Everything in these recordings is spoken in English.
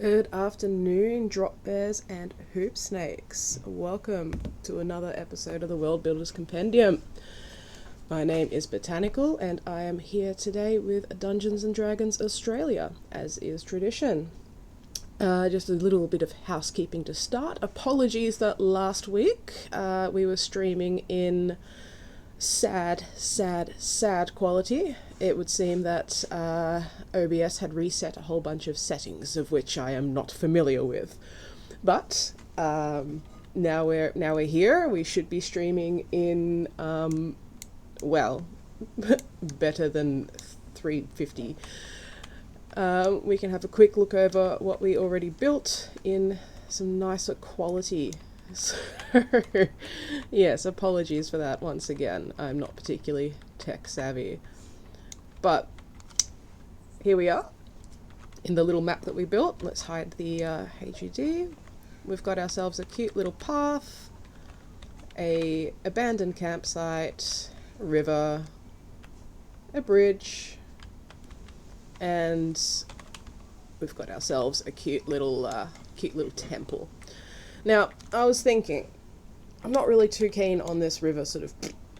Good afternoon, drop bears and hoop snakes. Welcome to another episode of the Worldbuilders Compendium. My name is Botanical, and I am here today with Dungeons and Dragons Australia, as is tradition. Just a little bit of housekeeping to start. Apologies that last week we were streaming in sad quality. It would seem that OBS had reset a whole bunch of settings of which I am not familiar with. But now we're here. We should be streaming in better than 350. We can have a quick look over what we already built in some nicer quality. So, yes, apologies for that once again. I'm not particularly tech savvy. But here we are in the little map that we built. Let's hide the HUD. We've got ourselves a cute little path, a abandoned campsite, a river, a bridge, and we've got ourselves a cute little temple. Now, I was thinking, I'm not really too keen on this river sort of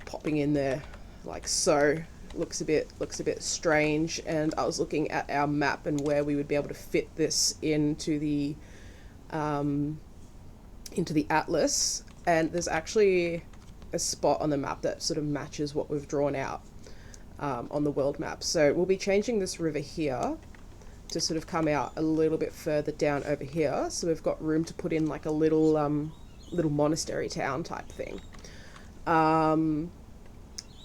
popping in there like so. Looks a bit strange, and I was looking at our map and where we would be able to fit this into the atlas, and there's actually a spot on the map that sort of matches what we've drawn out on the world map. So we'll be changing this river here to sort of come out a little bit further down over here, so we've got room to put in like a little monastery town type thing. And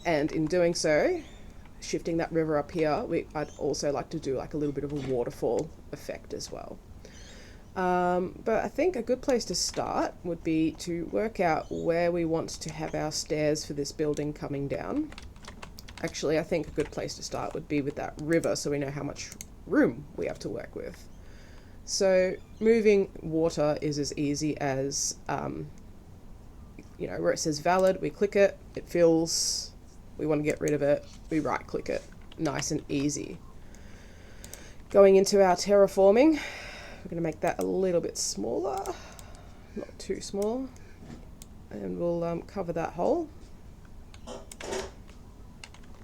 in doing so, shifting that river up here, I'd also like to do like a little bit of a waterfall effect as well. But I think a good place to start would be to work out where we want to have our stairs for this building coming down. Actually, I think a good place to start would be with that river, so we know how much room we have to work with. So moving water is as easy as, where it says valid, we click it, it fills, we want to get rid of it, we right click it. Nice and easy. Going into our terraforming, we're going to make that a little bit smaller, not too small, and we'll cover that hole.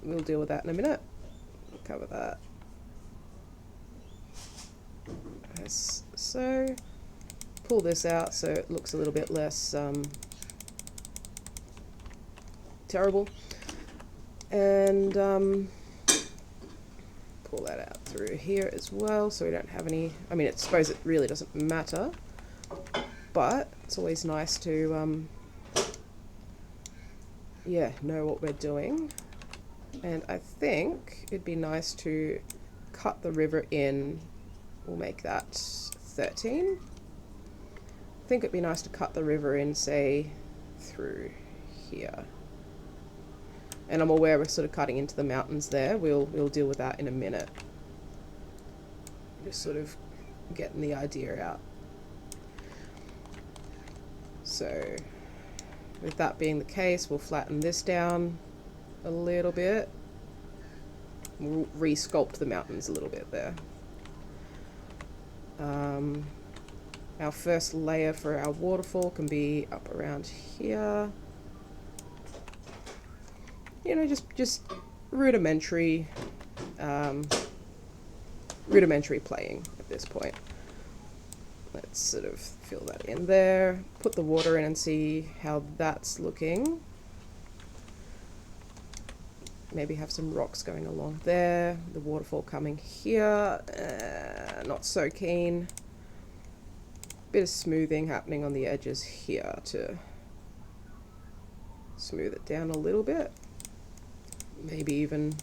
We'll deal with that in a minute. We'll cover that. As so. Pull this out so it looks a little bit less terrible. And pull that out through here as well so we don't have any... I mean, I suppose it really doesn't matter, but it's always nice to know what we're doing. And I think it'd be nice to cut the river in. We'll make that 13. I think it'd be nice to cut the river in, say, through here. And I'm aware we're sort of cutting into the mountains there. We'll deal with that in a minute. Just sort of getting the idea out. So, with that being the case, we'll flatten this down a little bit. We'll re-sculpt the mountains a little bit there. Our first layer for our waterfall can be up around here. You know, just rudimentary playing at this point. Let's sort of fill that in there, put the water in and see how that's looking. Maybe have some rocks going along there, the waterfall coming here, not so keen. Bit of smoothing happening on the edges here to smooth it down a little bit. Maybe even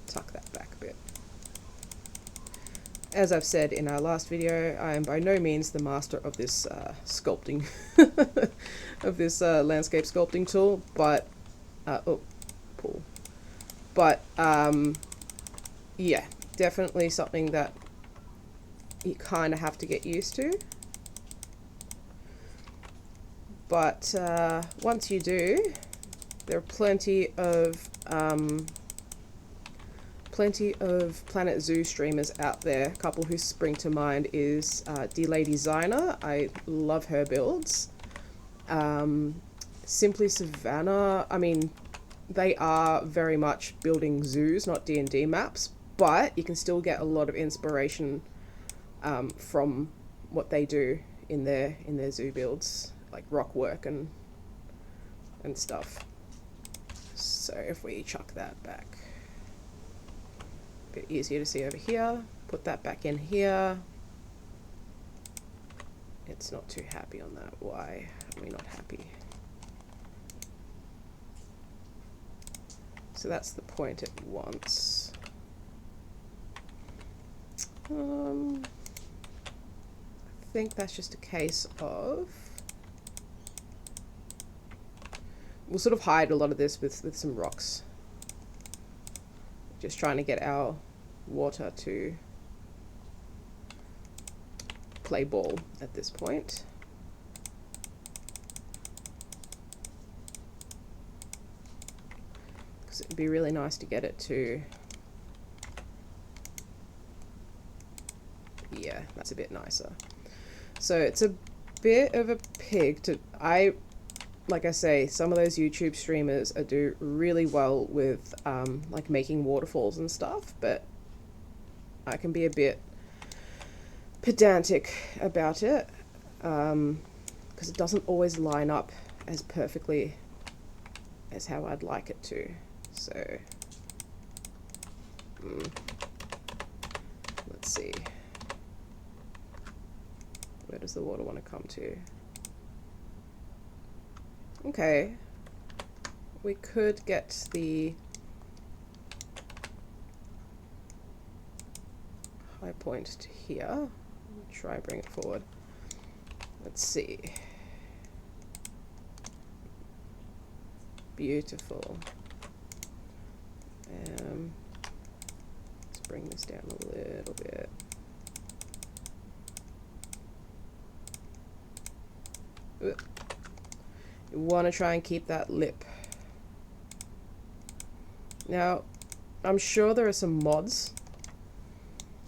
tuck that back a bit. As I've said in our last video, I am by no means the master of this sculpting, of this landscape sculpting tool, but, pull. But, yeah, definitely something that you kind of have to get used to. But once you do, there are plenty of plenty of Planet Zoo streamers out there. A couple who spring to mind is D-Lady Designer. I love her builds. Simply Savannah, I mean, they are very much building zoos, not D&D maps, but you can still get a lot of inspiration from what they do in their zoo builds, like rock work and stuff. So if we chuck that back, a bit easier to see over here, put that back in here. It's not too happy on that. Why are we not happy? So that's the point it wants. I think that's just a case of, we'll sort of hide a lot of this with some rocks. Just trying to get our water to play ball at this point. Because it'd be really nice to get it to, yeah, that's a bit nicer. So it's a bit of a pig to, like I say, some of those YouTube streamers do really well with like making waterfalls and stuff, but I can be a bit pedantic about it because it doesn't always line up as perfectly as how I'd like it to. So let's see, where does the water want to come to? Okay, we could get the high point to here. Try bring it forward. Let's see. Beautiful. Let's bring this down a little bit. Ugh. You want to try and keep that lip. Now, I'm sure there are some mods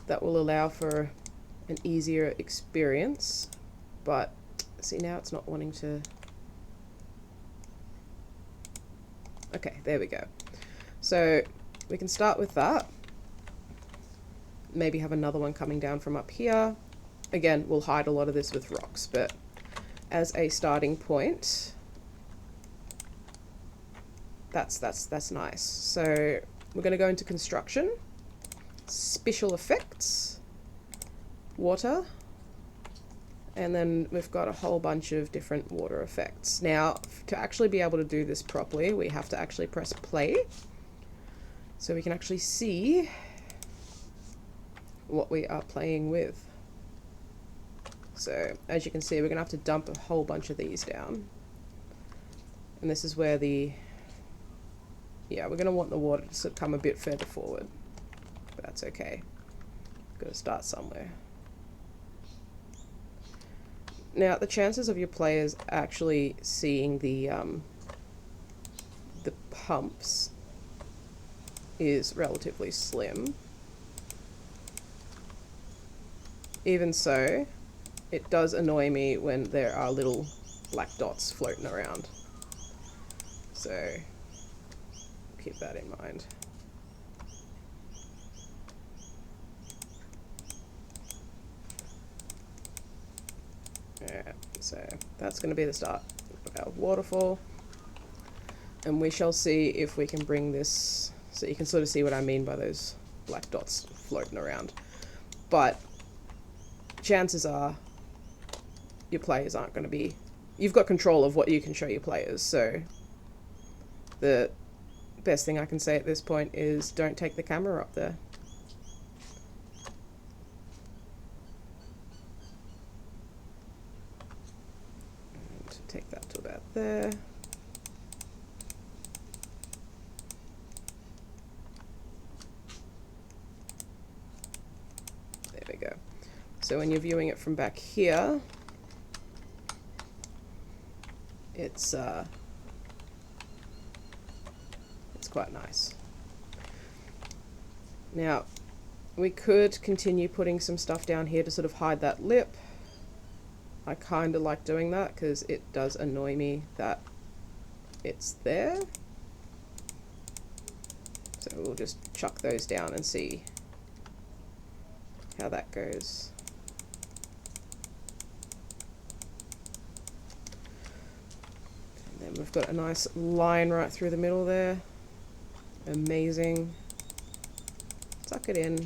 that will allow for an easier experience, but see, now it's not wanting to. Okay, there we go. So we can start with that. Maybe have another one coming down from up here. Again, we'll hide a lot of this with rocks, but as a starting point, that's nice. So we're going to go into construction, special effects, water, and then we've got a whole bunch of different water effects. Now, to actually be able to do this properly, we have to actually press play so we can actually see what we are playing with. So as you can see, we're going to have to dump a whole bunch of these down, and this is where the, yeah, we're going to want the water to sort of come a bit further forward, but that's okay. Got to start somewhere. Now, the chances of your players actually seeing the pumps is relatively slim. Even so, it does annoy me when there are little black dots floating around. So keep that in mind. Alright, so that's going to be the start of our waterfall. And we shall see if we can bring this, so you can sort of see what I mean by those black dots floating around. But chances are your players aren't going to be, you've got control of what you can show your players, so the best thing I can say at this point is don't take the camera up there. And take that to about there. There we go. So when you're viewing it from back here, it's quite nice. Now, we could continue putting some stuff down here to sort of hide that lip. I kind of like doing that because it does annoy me that it's there. So we'll just chuck those down and see how that goes. And then we've got a nice line right through the middle there. Amazing. Tuck it in.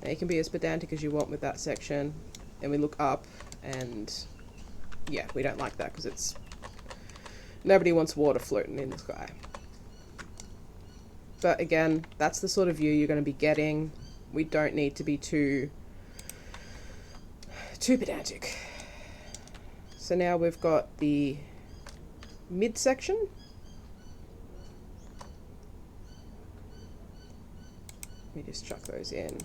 Now you can be as pedantic as you want with that section. And we look up and yeah, we don't like that because it's nobody wants water floating in the sky. But again, that's the sort of view you're going to be getting. We don't need to be too pedantic. So now we've got the midsection. Let me just chuck those in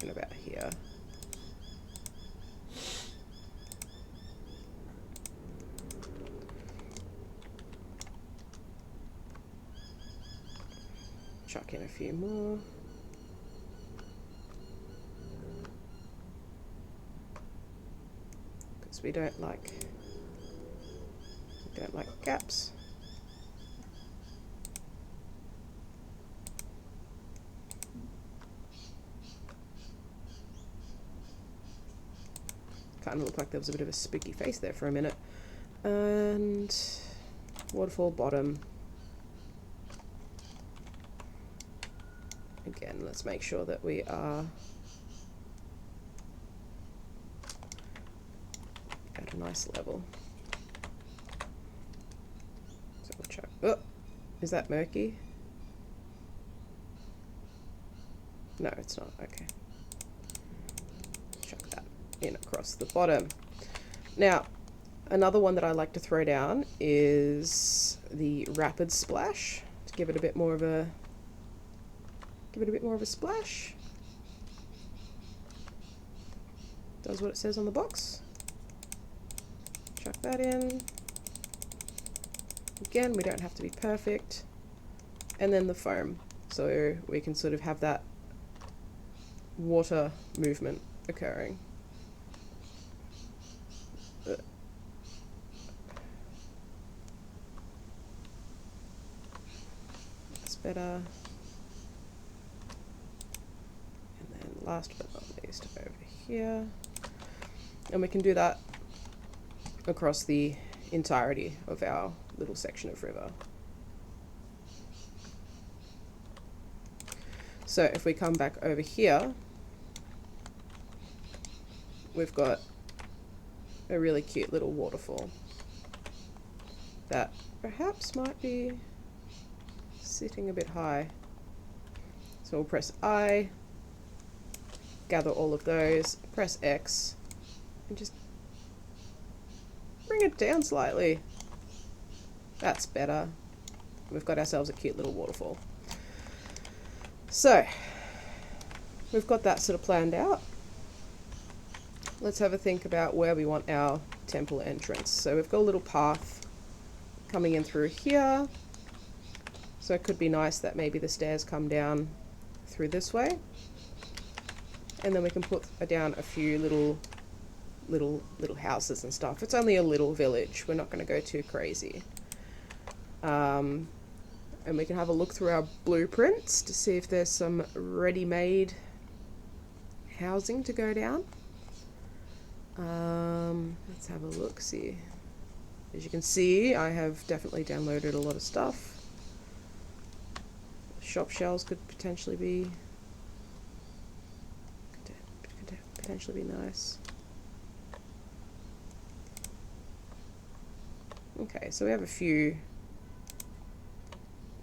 about here. Chuck in a few more. Because we don't like gaps. Kind of looked like there was a bit of a spooky face there for a minute. And waterfall bottom. Again, let's make sure that we are at a nice level. So we'll check. Oh, is that murky? No, it's not. Okay. Chuck that in across the bottom. Now, another one that I like to throw down is the rapid splash to give it a bit more of a splash. Does what it says on the box. Chuck that in. Again, we don't have to be perfect. And then the foam, so we can sort of have that water movement occurring. That's better. Last but not least, over here, and we can do that across the entirety of our little section of river. So if we come back over here, we've got a really cute little waterfall that perhaps might be sitting a bit high. So we'll press I, gather all of those, press X, and just bring it down slightly. That's better. We've got ourselves a cute little waterfall. So, we've got that sort of planned out. Let's have a think about where we want our temple entrance. So we've got a little path coming in through here. So it could be nice that maybe the stairs come down through this way. And then we can put down a few little houses and stuff. It's only a little village. We're not going to go too crazy. And we can have a look through our blueprints to see if there's some ready-made housing to go down. Let's have a look, see. As you can see, I have definitely downloaded a lot of stuff. Shop shells could potentially be nice. Okay, so we have a few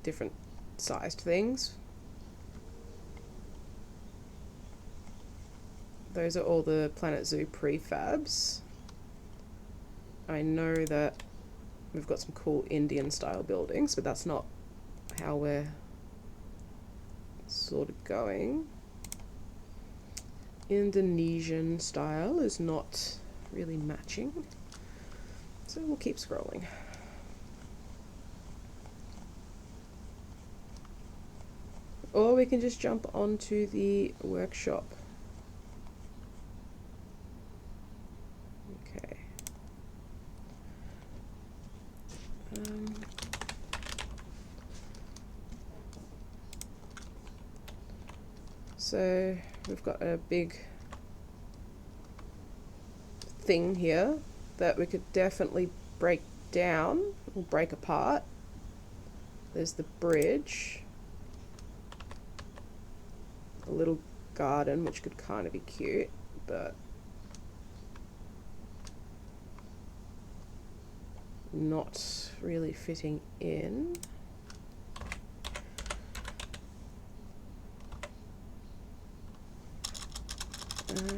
different sized things. Those are all the Planet Zoo prefabs. I know that we've got some cool Indian style buildings, but that's not how we're sort of going. Indonesian style is not really matching, so we'll keep scrolling. Or we can just jump onto the workshop. Okay. So we've got a big thing here that we could definitely break down or break apart. There's the bridge, a little garden which could kind of be cute, but not really fitting in.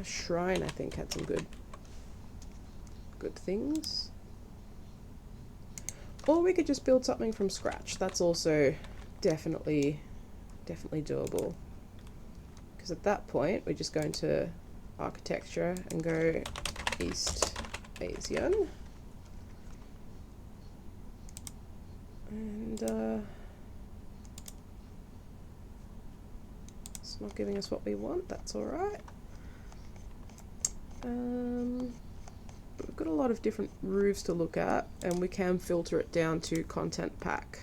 Shrine, I think, had some good things. Or we could just build something from scratch. That's also definitely doable. Because at that point, we just go into architecture and go East Asian. And it's not giving us what we want. That's all right. But we've got a lot of different roofs to look at, and we can filter it down to content pack.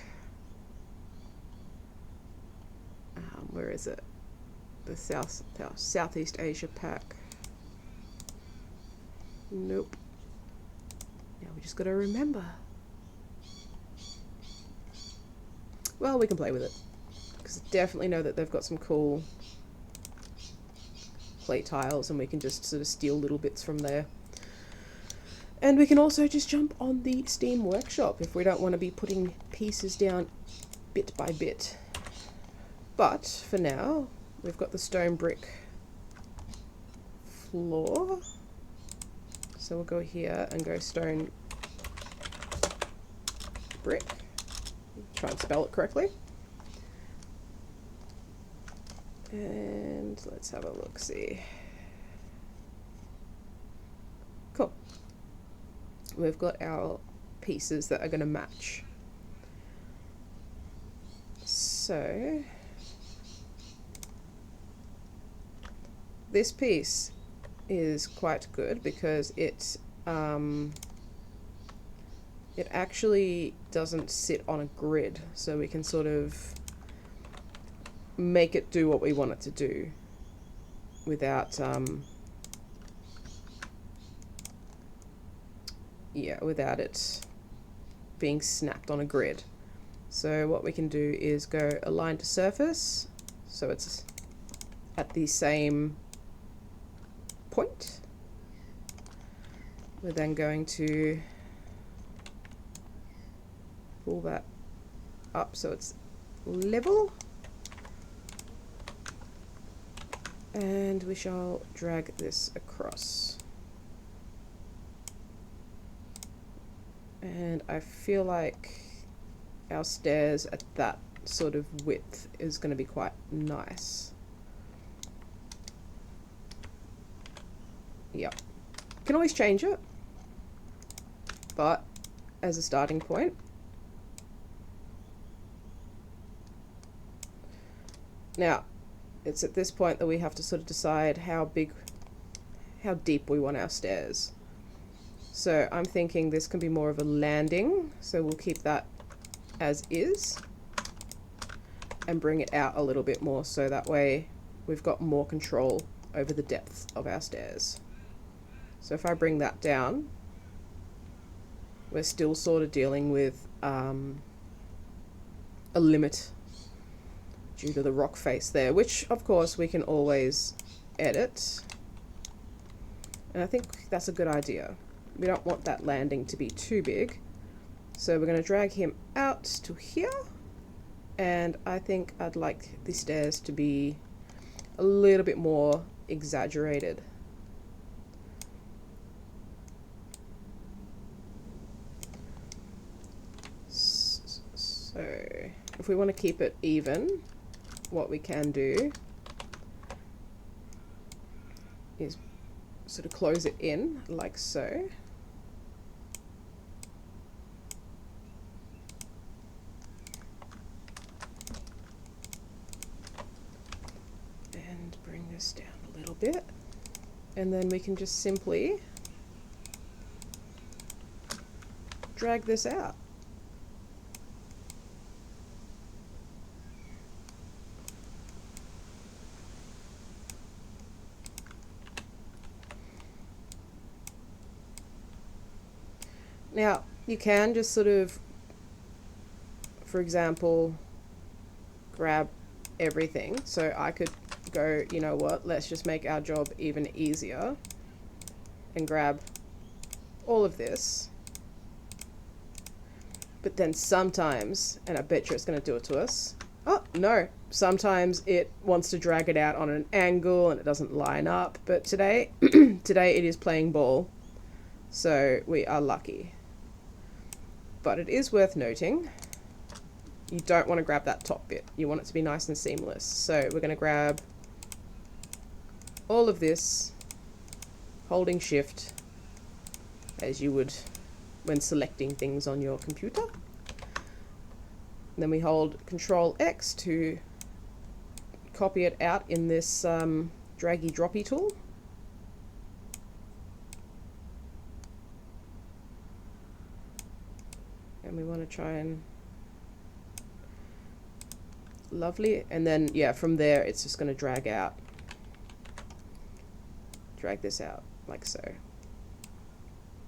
Where is it? The Southeast Asia pack. Nope. Now we just got to remember. Well, we can play with it, because I definitely know that they've got some cool plate tiles, and we can just sort of steal little bits from there. And we can also just jump on the Steam Workshop if we don't want to be putting pieces down bit by bit. But for now, we've got the stone brick floor. So we'll go here and go stone brick. Try and spell it correctly. And let's have a look-see. Cool. We've got our pieces that are going to match. So this piece is quite good because it actually doesn't sit on a grid, so we can sort of make it do what we want it to do without without it being snapped on a grid. So what we can do is go align to surface, so it's at the same point. We're then going to pull that up so it's level, and we shall drag this across. And I feel like our stairs at that sort of width is going to be quite nice. Yep. Can always change it, but as a starting point, now it's at this point that we have to sort of decide how deep we want our stairs. So I'm thinking this can be more of a landing, so we'll keep that as is and bring it out a little bit more, so that way we've got more control over the depth of our stairs. So if I bring that down, we're still sort of dealing with a limit due to the rock face there, which of course we can always edit. And I think that's a good idea. We don't want that landing to be too big. So we're going to drag him out to here. And I think I'd like the stairs to be a little bit more exaggerated. So if we want to keep it even, what we can do is sort of close it in like so. little bit, and then we can just simply drag this out. Now, you can just sort of, for example, grab everything. So I could go, you know what, let's just make our job even easier and grab all of this. But then sometimes, and I bet you it's going to do it to us. Oh, no. Sometimes it wants to drag it out on an angle and it doesn't line up. But today, today it is playing ball. So we are lucky. But it is worth noting, you don't want to grab that top bit. You want it to be nice and seamless. So we're going to grab all of this, holding shift, as you would when selecting things on your computer. And then we hold Control X to copy it out in this draggy droppy tool. And we want to try and lovely, and then yeah, from there it's just going to drag this out like so,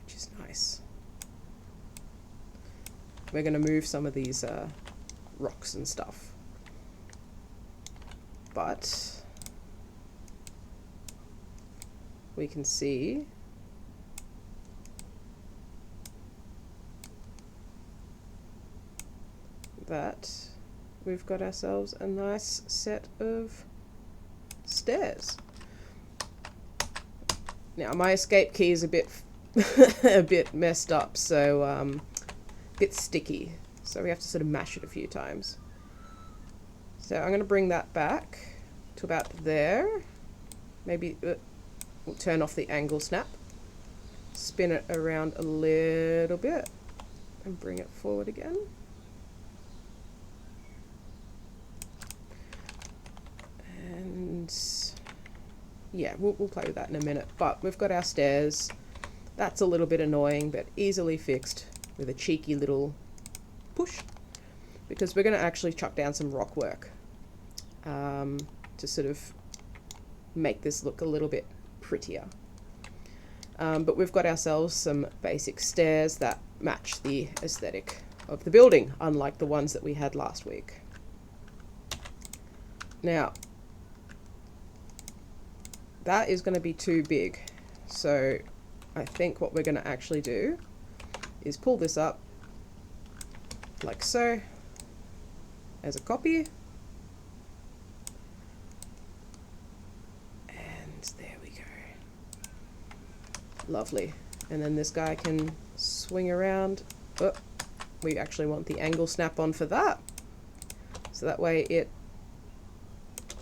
which is nice. We're going to move some of these rocks and stuff, but we can see that we've got ourselves a nice set of stairs. Now my escape key is a bit a bit messed up, so a bit sticky, so we have to sort of mash it a few times. So I'm going to bring that back to about there. Maybe we'll turn off the angle snap, spin it around a little bit and bring it forward again. And yeah, we'll play with that in a minute. But we've got our stairs. That's a little bit annoying, but easily fixed with a cheeky little push, because we're going to actually chuck down some rock work to sort of make this look a little bit prettier. But we've got ourselves some basic stairs that match the aesthetic of the building, unlike the ones that we had last week. Now, that is going to be too big, so I think what we're going to actually do is pull this up like so as a copy, and there we go. Lovely. And then this guy can swing around. Oh, we actually want the angle snap on for that, so that way it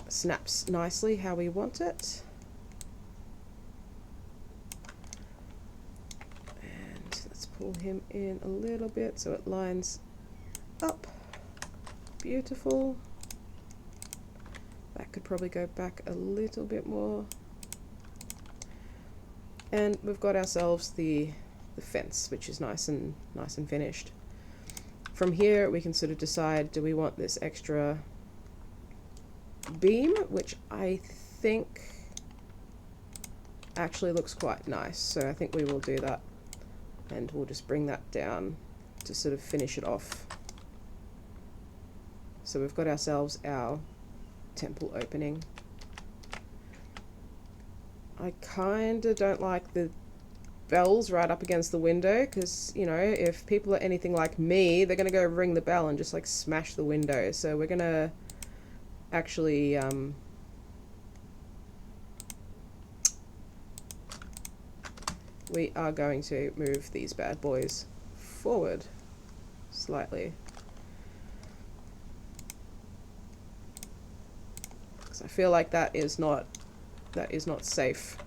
snaps nicely how we want it. Pull him in a little bit so it lines up. Beautiful. That could probably go back a little bit more. And we've got ourselves the fence, which is nice and finished. From here we can sort of decide, do we want this extra beam, which I think actually looks quite nice, so I think we will do that. And we'll just bring that down to sort of finish it off. So we've got ourselves our temple opening. I kind of don't like the bells right up against the window, because, you know, if people are anything like me, they're going to go ring the bell and just like smash the window. So we're going to actually we are going to move these bad boys forward slightly, because I feel like that is not safe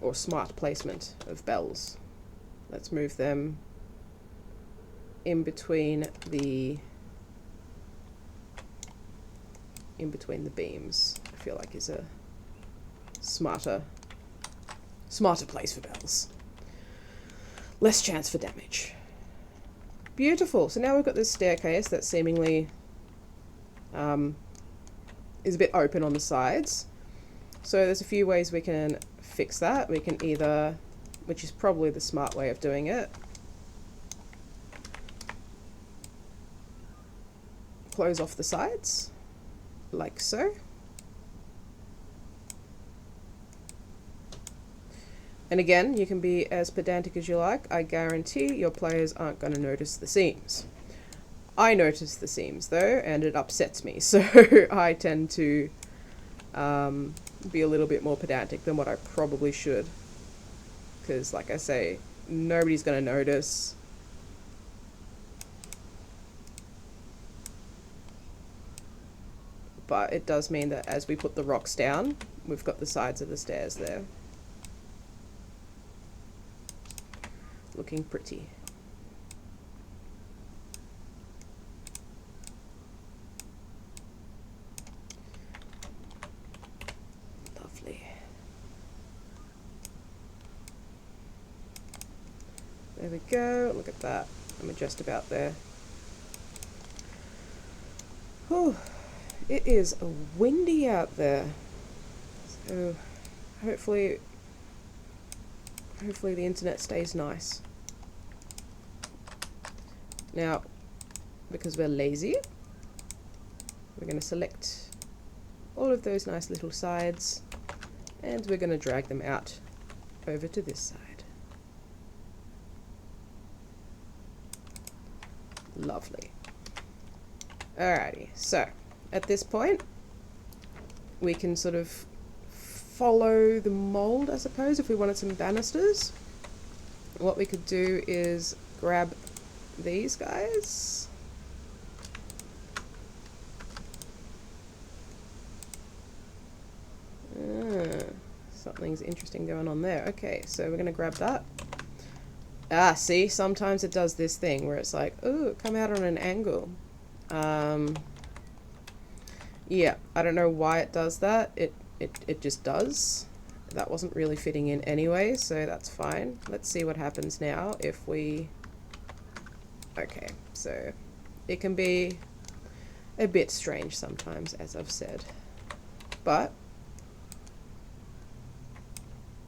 or smart placement of bells. Let's move them in between the beams, I feel like is a smarter place for bells. Less chance for damage. Beautiful. So now we've got this staircase that seemingly is a bit open on the sides. So there's a few ways we can fix that. We can either, which is probably the smart way of doing it, close off the sides, like so. And again, you can be as pedantic as you like. I guarantee your players aren't going to notice the seams. I notice the seams though, and it upsets me. So I tend to be a little bit more pedantic than what I probably should. Because like I say, nobody's going to notice. But it does mean that as we put the rocks down, we've got the sides of the stairs there. Looking pretty. Lovely. There we go. Look at that. I'm just about there. Whew. It is windy out there. So hopefully the internet stays nice. Now, because we're lazy, we're going to select all of those nice little sides and we're going to drag them out over to this side. Lovely. Alrighty, so at this point we can sort of follow the mold, I suppose, if we wanted some banisters. What we could do is grab these guys. Something's interesting going on there. Okay, so we're going to grab that. Ah, see, sometimes it does this thing where it's like, ooh, come out on an angle. Yeah, I don't know why it does that. It just does. That wasn't really fitting in anyway, so that's fine. Let's see what happens now if we... Okay, so it can be a bit strange sometimes, as I've said. But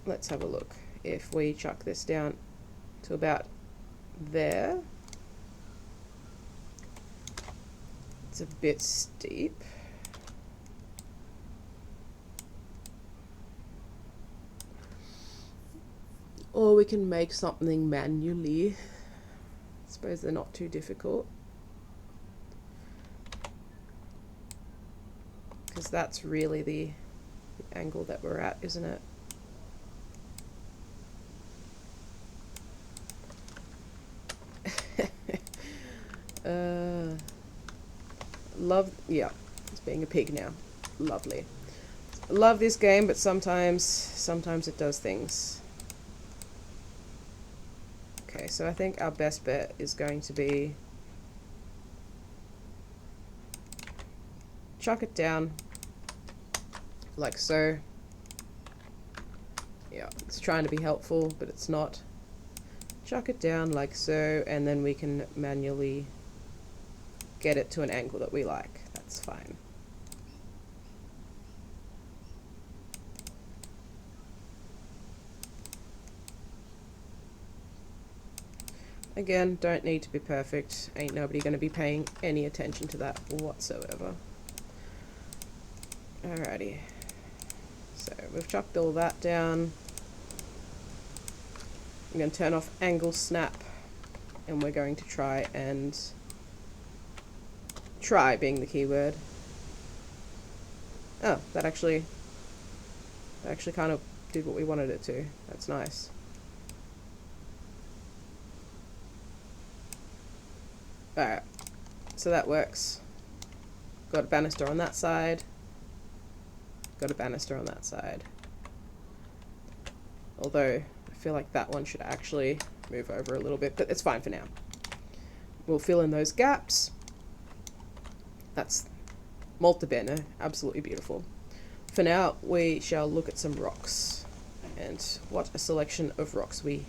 let's have a look. If we chuck this down to about there, it's a bit steep. Or we can make something manually. I suppose they're not too difficult. Because that's really the angle that we're at, isn't it? Yeah, it's being a pig now. Lovely. Love this game, but sometimes it does things. Okay, so I think our best bet is going to be chuck it down like so. Yeah, it's trying to be helpful, but it's not. Chuck it down like so, and then we can manually get it to an angle that we like. That's fine. Again, don't need to be perfect. Ain't nobody going to be paying any attention to that whatsoever. Alrighty. So we've chucked all that down. I'm going to turn off angle snap, and we're going to try being the keyword. Oh, that actually kind of did what we wanted it to. That's nice. Alright, so that works. Got a banister on that side. Got a banister on that side. Although, I feel like that one should actually move over a little bit, but it's fine for now. We'll fill in those gaps. That's molto bene, absolutely beautiful. for now, we shall look at some rocks and what a selection of rocks we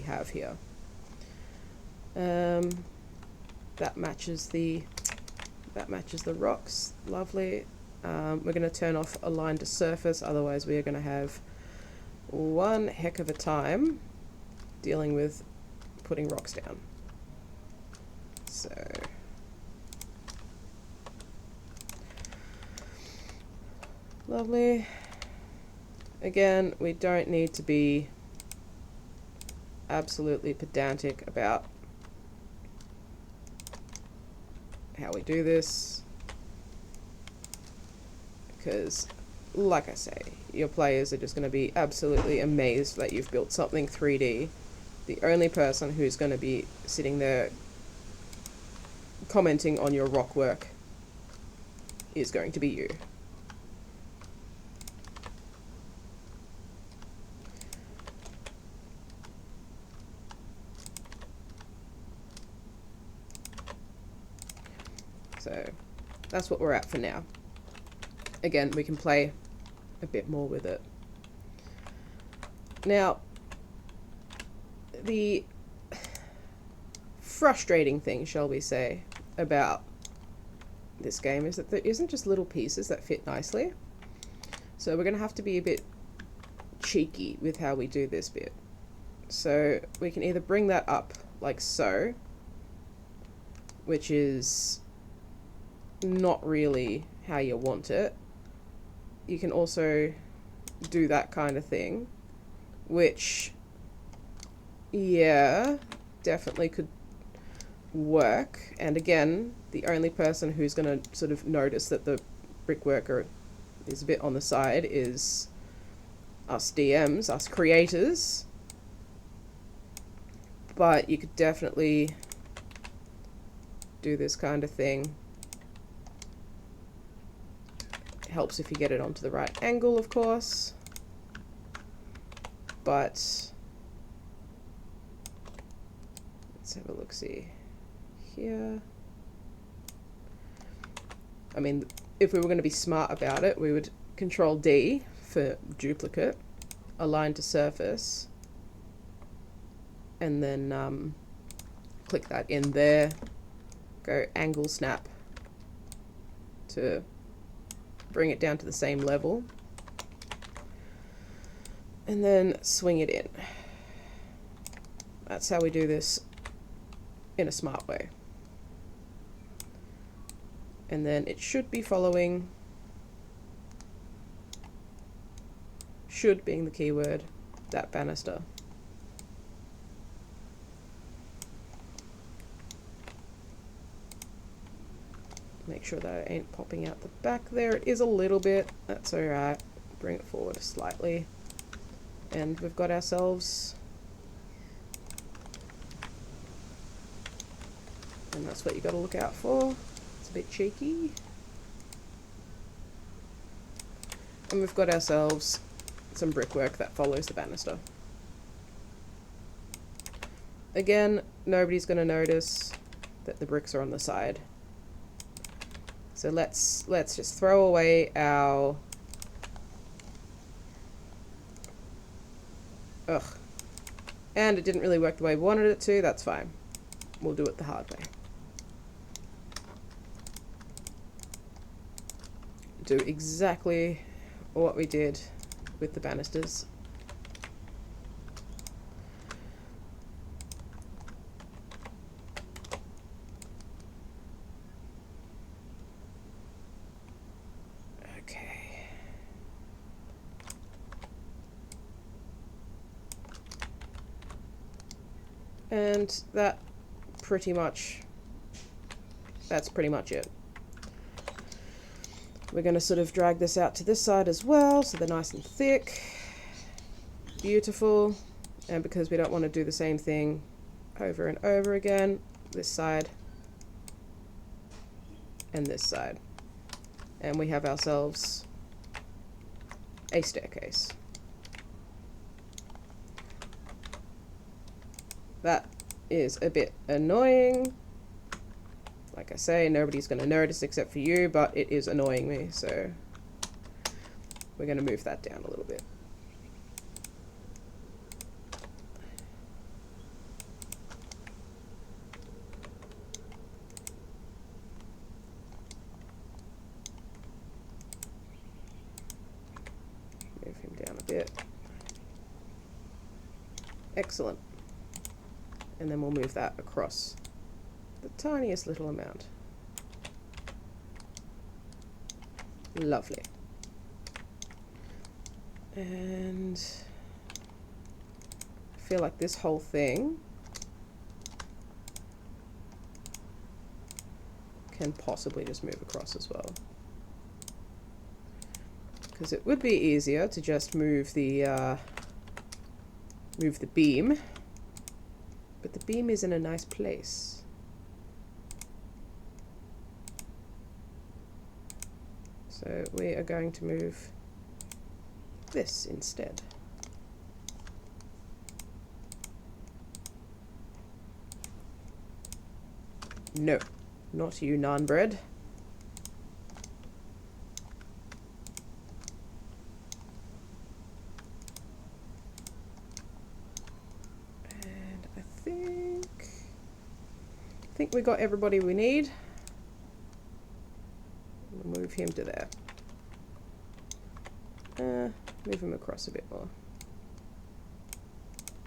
have here. That matches the rocks. Lovely. We're going to turn off align to surface, otherwise we are going to have one heck of a time dealing with putting rocks down. So lovely. Again, we don't need to be absolutely pedantic about how we do this, because like I say, your players are just going to be absolutely amazed that you've built something 3D. The only person who's going to be sitting there commenting on your rock work is going to be you. So that's what we're at for now. Again, we can play a bit more with it. Now, the frustrating thing, shall we say, about this game is that there isn't just little pieces that fit nicely. So we're going to have to be a bit cheeky with how we do this bit. So we can either bring that up like so, which is not really how you want it. You can also do that kind of thing, which, yeah, definitely could work. And again, the only person who's going to sort of notice that the brickwork is a bit on the side is us DMs, us creators. But you could definitely do this kind of thing. It helps if you get it onto the right angle, of course. But let's have a look-see here. I mean, if we were going to be smart about it, we would Control D for duplicate, align to surface, and then click that in there, go angle snap to bring it down to the same level, and then swing it in. That's how we do this in a smart way. And then it should be following, should being the keyword, that banister. Make sure that it ain't popping out the back there. It is a little bit, that's alright. Bring it forward slightly. And we've got ourselves, and that's what you got to look out for. It's a bit cheeky. And we've got ourselves some brickwork that follows the banister. Again, nobody's going to notice that the bricks are on the side. So let's just throw away our and it didn't really work the way we wanted it to. That's fine. We'll do it the hard way. Do exactly what we did with the banisters. Okay. And that's pretty much it. We're going to sort of drag this out to this side as well, so they're nice and thick. Beautiful. And because we don't want to do the same thing over and over again, this side and this side. And we have ourselves a staircase. That is a bit annoying. Like I say, nobody's going to notice except for you, but it is annoying me, so we're going to move that down a little bit. Move him down a bit. Excellent. And then we'll move that across the tiniest little amount. Lovely. And I feel like this whole thing can possibly just move across as well. Because it would be easier to just move the beam, but the beam is in a nice place. So we are going to move this instead. No, not you, naan bread. And I think we got everybody we need. We'll move him to there. Move him across a bit more.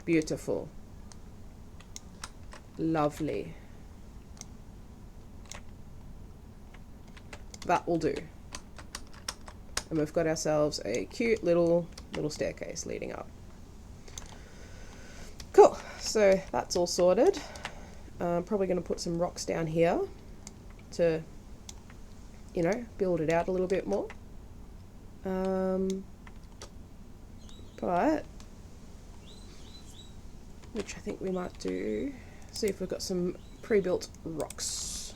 Beautiful. Lovely. That will do. And we've got ourselves a cute little staircase leading up. Cool. So that's all sorted. I'm probably going to put some rocks down here to, you know, build it out a little bit more. But which I think we might do, see if we've got some pre-built rocks.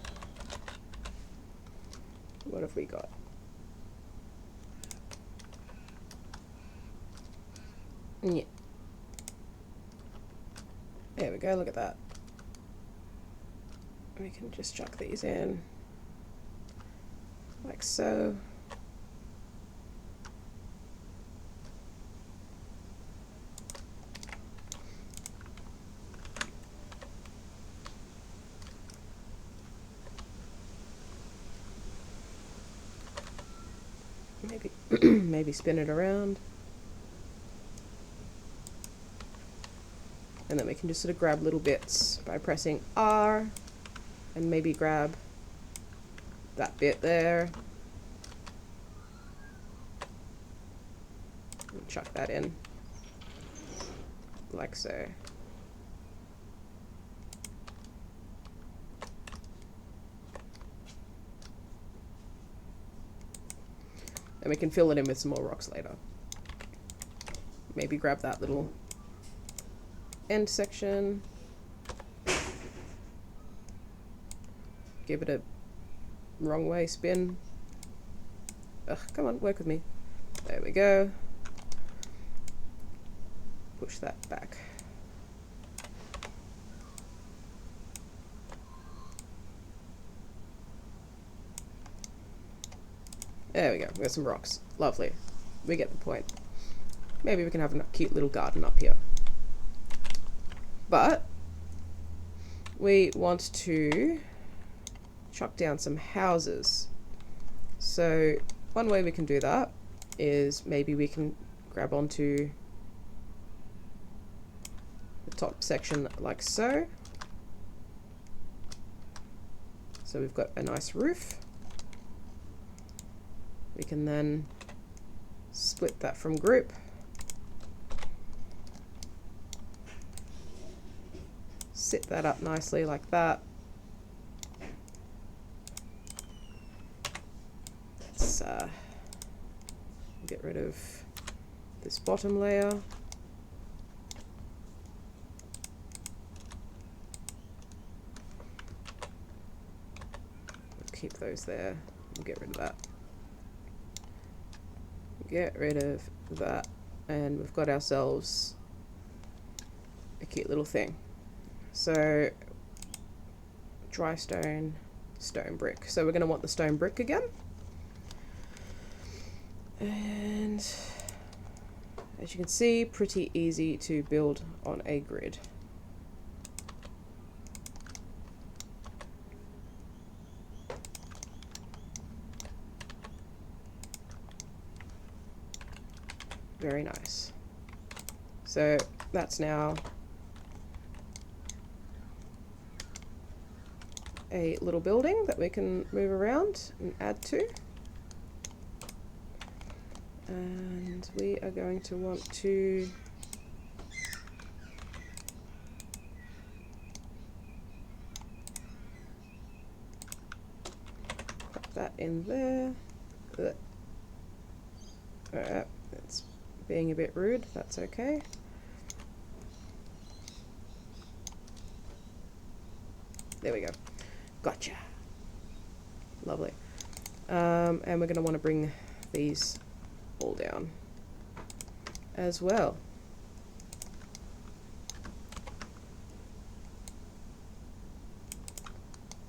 What have we got? Yeah. There we go, look at that. We can just chuck these in like so. Maybe spin it around. And then we can just sort of grab little bits by pressing R and maybe grab that bit there. And chuck that in like so. And we can fill it in with some more rocks later. Maybe grab that little end section. Give it a wrong way spin. Ugh, come on, work with me. There we go. Push that back. There we go, we got some rocks. Lovely. We get the point. Maybe we can have a cute little garden up here. But we want to chuck down some houses. So one way we can do that is maybe we can grab onto the top section like so. So we've got a nice roof. We can then split that from group. Sit that up nicely like that. Let's get rid of this bottom layer. We'll keep those there. We'll get rid of that. Get rid of that, and we've got ourselves a cute little thing. So dry stone, stone brick. So we're going to want the stone brick again. And as you can see, pretty easy to build on a grid. Very nice. So that's now a little building that we can move around and add to. And we are going to want to pop that in there. Alright, it's being a bit rude, that's okay. There we go. Gotcha. Lovely. And we're going to want to bring these all down as well.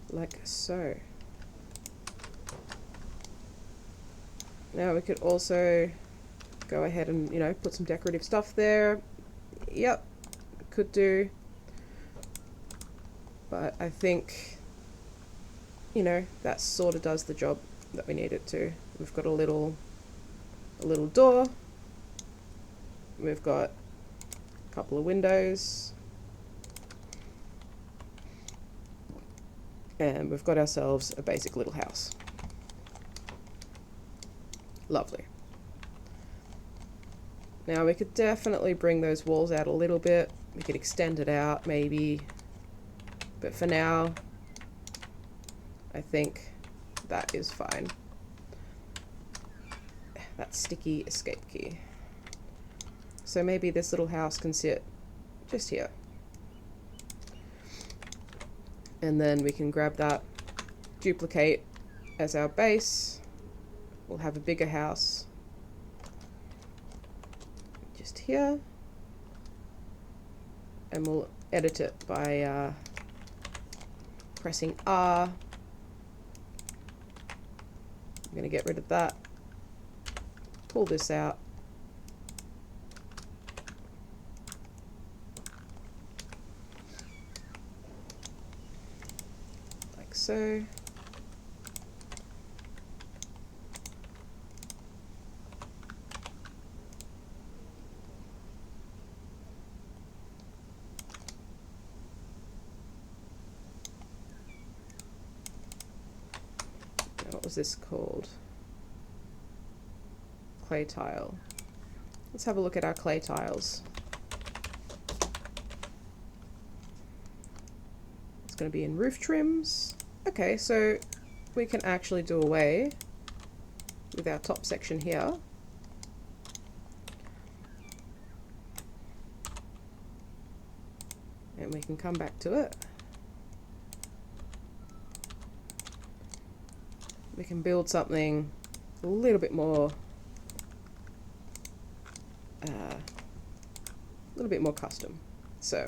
Like so. Now we could also go ahead and, you know, put some decorative stuff there. Yep, could do. But I think, you know, that sort of does the job that we need it to. We've got a little door. We've got a couple of windows. And we've got ourselves a basic little house. Lovely. Now we could definitely bring those walls out a little bit. We could extend it out maybe. But for now, I think that is fine. That sticky escape key. So maybe this little house can sit just here. And then we can grab that, duplicate as our base. We'll have a bigger house just here. And we'll edit it by pressing R. I'm going to get rid of that. Pull this out. Like so. What was this called? Clay tile. Let's have a look at our clay tiles. It's going to be in roof trims. Okay, so we can actually do away with our top section here. And we can come back to it. We can build something a little bit more custom. So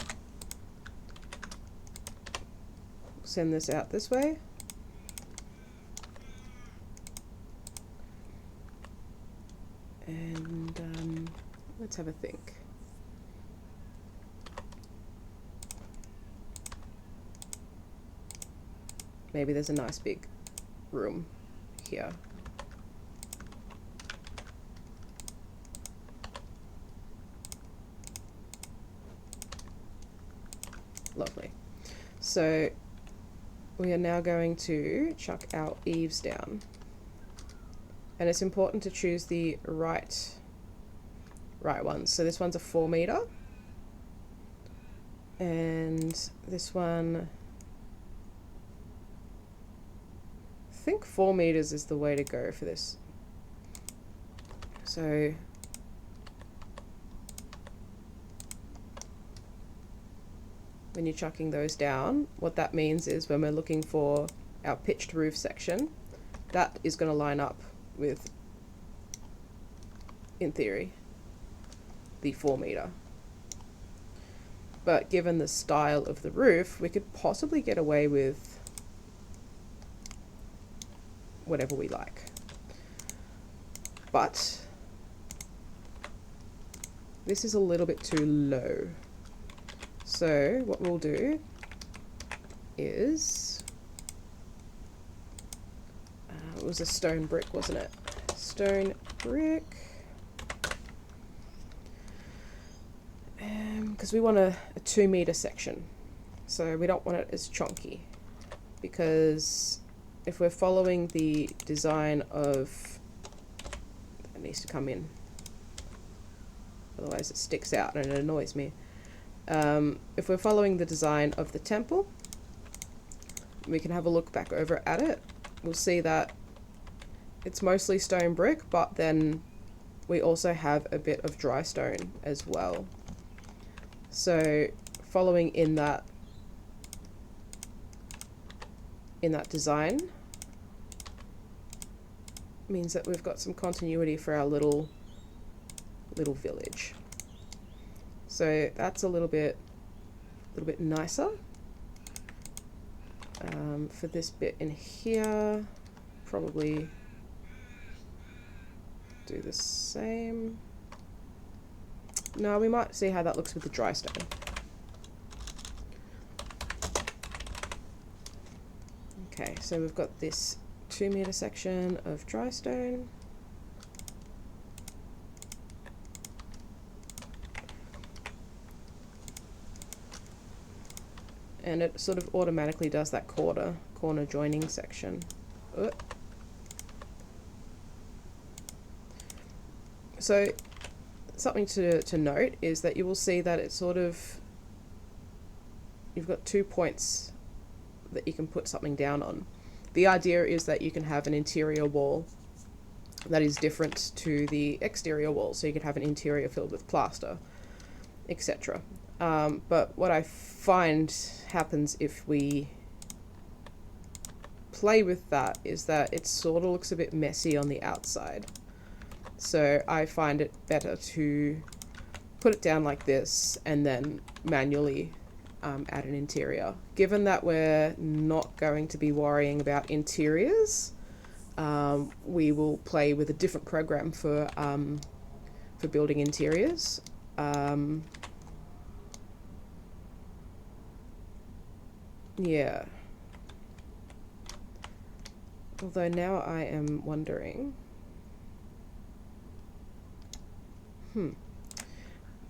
send this out this way. And let's have a think. Maybe there's a nice big room here. Lovely. So we are now going to chuck our eaves down. And it's important to choose the right ones. So this one's a 4 meter. And this one, I think 4 meters is the way to go for this. So when you're chucking those down, what that means is when we're looking for our pitched roof section, that is going to line up with, in theory, the 4 meter. But given the style of the roof, we could possibly get away with whatever we like. but this is a little bit too low. So what we'll do is, it was a stone brick, wasn't it? Stone brick. Because we want a 2 meter section. So we don't want it as chunky. Because if we're following the design of, it needs to come in. Otherwise it sticks out and it annoys me. If we're following the design of the temple, we can have a look back over at it. We'll see that it's mostly stone brick, but then we also have a bit of dry stone as well. So following in that design means that we've got some continuity for our little village. So that's a little bit nicer. For this bit in here, probably do the same. No, we might see how that looks with the dry stone. Okay, so we've got this 2 meter section of dry stone. And it sort of automatically does that corner joining section. So something to note is that you will see that it's sort of, you've got 2 points that you can put something down on. The idea is that you can have an interior wall that is different to the exterior wall, so you could have an interior filled with plaster, etc. But what I find happens if we play with that is that it sort of looks a bit messy on the outside. So I find it better to put it down like this and then manually add an interior. Given that we're not going to be worrying about interiors, we will play with a different program for building interiors. Yeah. Although now I am wondering,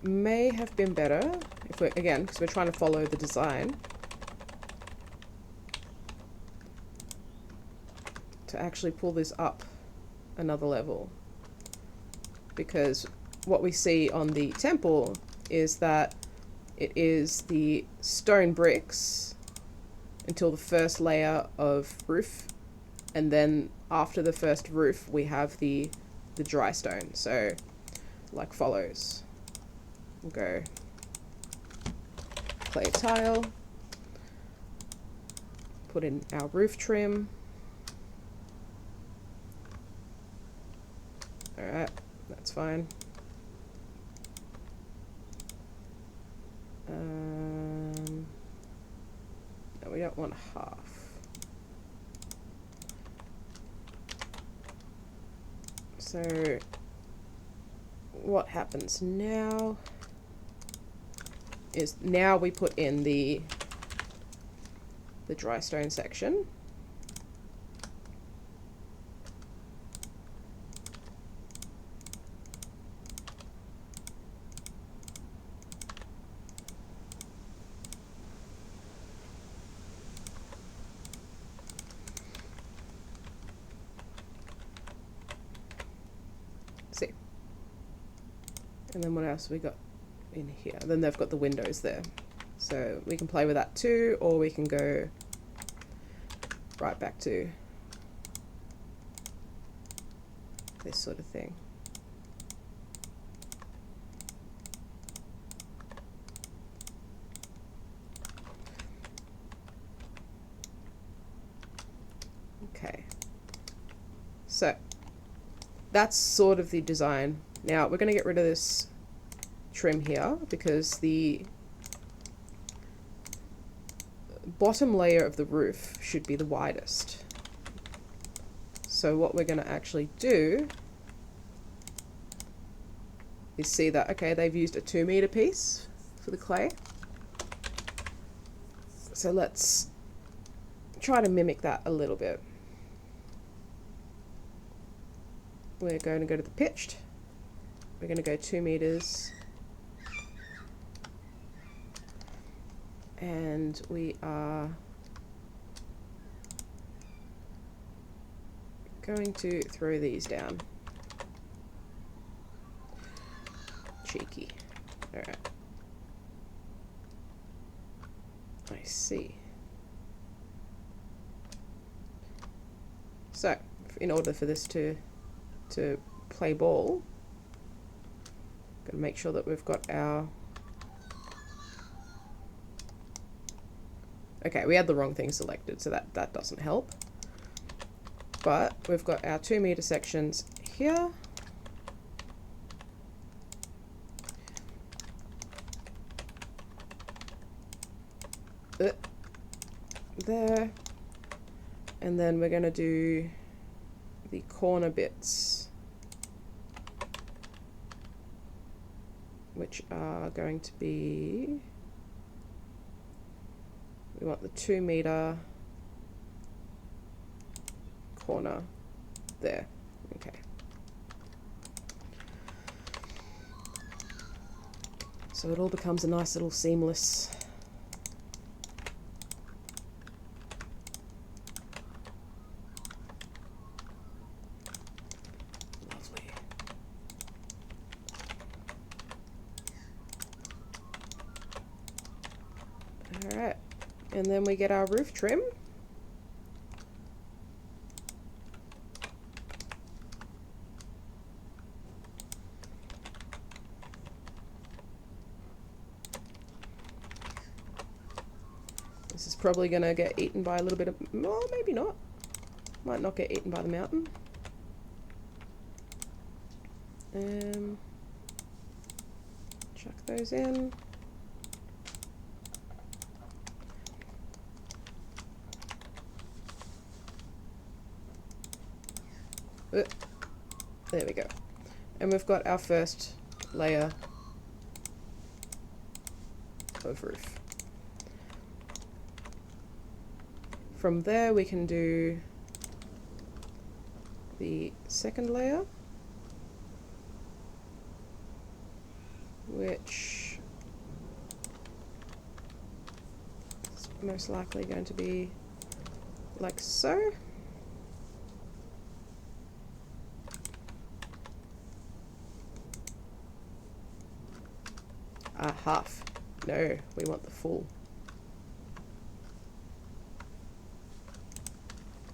may have been better if we're, again, because we're trying to follow the design, to actually pull this up another level. Because what we see on the temple is that it is the stone bricks until the first layer of roof, and then after the first roof we have the dry stone. So like follows. We'll go clay tile, put in our roof trim. Alright, that's fine. No, we don't want half. So what happens now is now we put in the dry stone section. See. And then what else we got in here? Then they've got the windows there. So we can play with that too, or we can go right back to this sort of thing. Okay. So that's sort of the design. Now we're going to get rid of this trim here because the bottom layer of the roof should be the widest. So what we're going to actually do is see that, okay, they've used a 2 meter piece for the clay. So let's try to mimic that a little bit. We're going to go to the pitched. We're going to go 2 meters. And we are going to throw these down. Cheeky. Alright. I see. So, in order for this to play ball, got to make sure that we've got our... Okay, we had the wrong thing selected, so that doesn't help. But we've got our 2 meter sections here. There. And then we're going to do the corner bits, which are going to be, we want the 2 meter corner there. Okay. So it all becomes a nice little seamless. Lovely. All right. And then we get our roof trim. This is probably going to get eaten by a little bit of... Oh, maybe not. Might not get eaten by the mountain. Chuck those in. There we go. And we've got our first layer of roof. From there we can do the second layer, which is most likely going to be like so. Half. No, we want the full.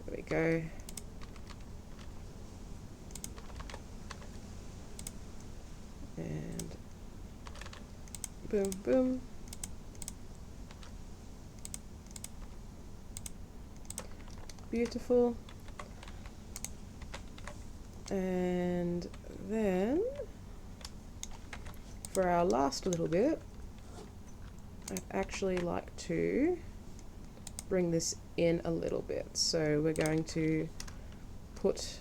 There we go. And boom, boom. Beautiful. And then for our last little bit, I'd actually like to bring this in a little bit. So we're going to put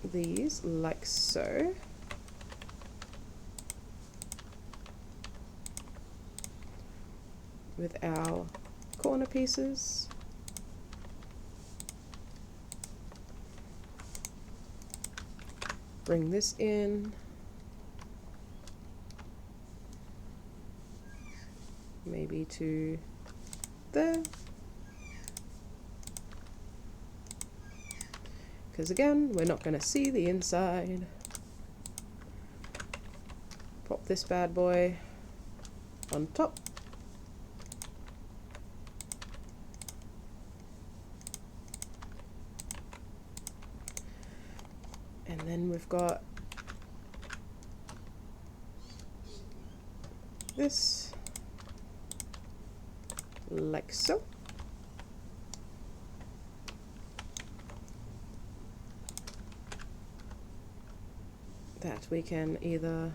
these like so. With our corner pieces. Bring this in. Maybe to there. Because again, we're not going to see the inside. Pop this bad boy on top. And then we've got this, like so. That we can either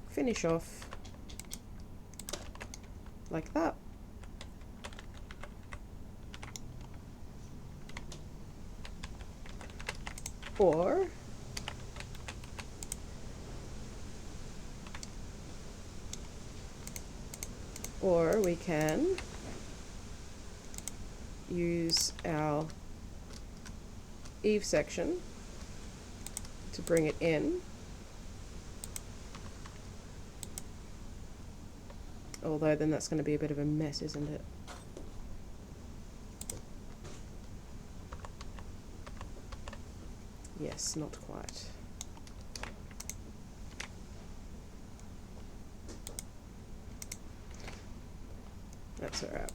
finish off like that, Or we can use our eave section to bring it in, although then that's going to be a bit of a mess, isn't it? Yes, not quite. That's all right.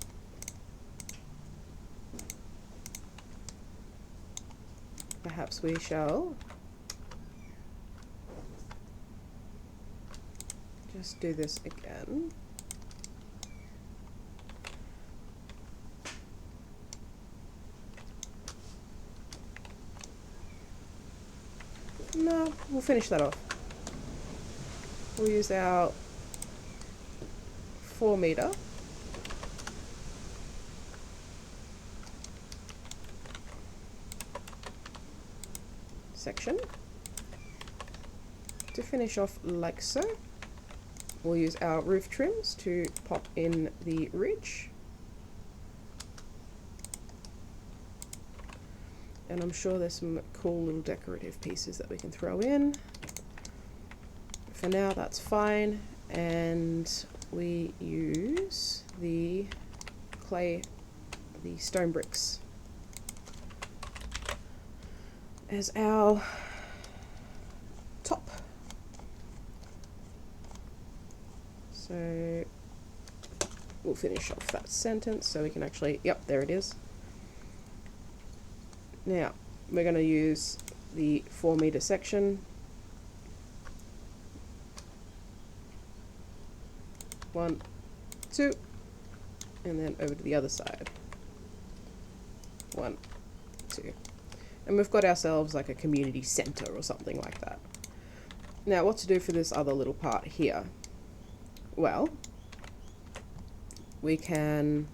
Perhaps we shall just do this again. No, we'll finish that off. We'll use our 4 meter section to finish off like so. We'll use our roof trims to pop in the ridge. And I'm sure there's some cool little decorative pieces that we can throw in. For now, that's fine. And we use the clay, the stone bricks, as our top. So we'll finish off that sentence so we can actually, yep, there it is. Now, we're going to use the 4 meter section. 1, 2, and then over to the other side. 1, 2. And we've got ourselves like a community center or something like that. Now, what to do for this other little part here? Well, we can,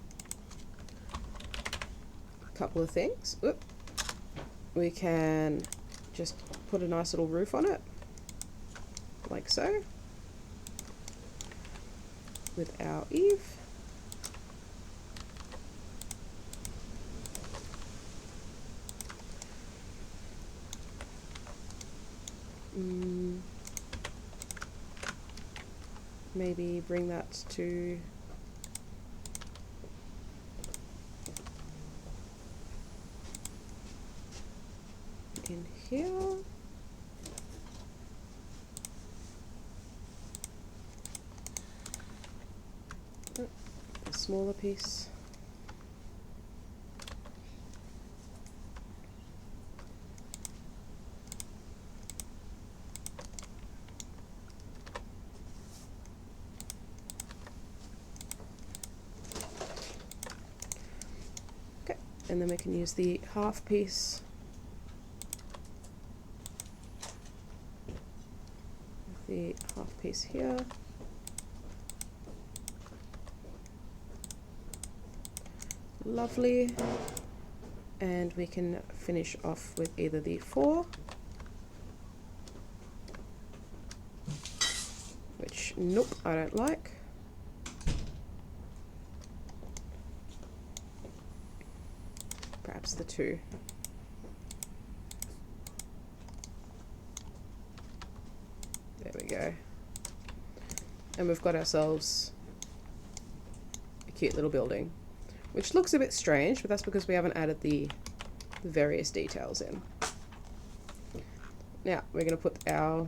a couple of things. Oop. We can just put a nice little roof on it, like so, with our eave. Maybe bring that to in here. A smaller piece. Okay, and then we can use the half piece the half piece here. Lovely. And we can finish off with either the 4, which, nope, I don't like. Perhaps the 2. There we go. And we've got ourselves a cute little building, which looks a bit strange, but that's because we haven't added the various details in. Now, we're going to put our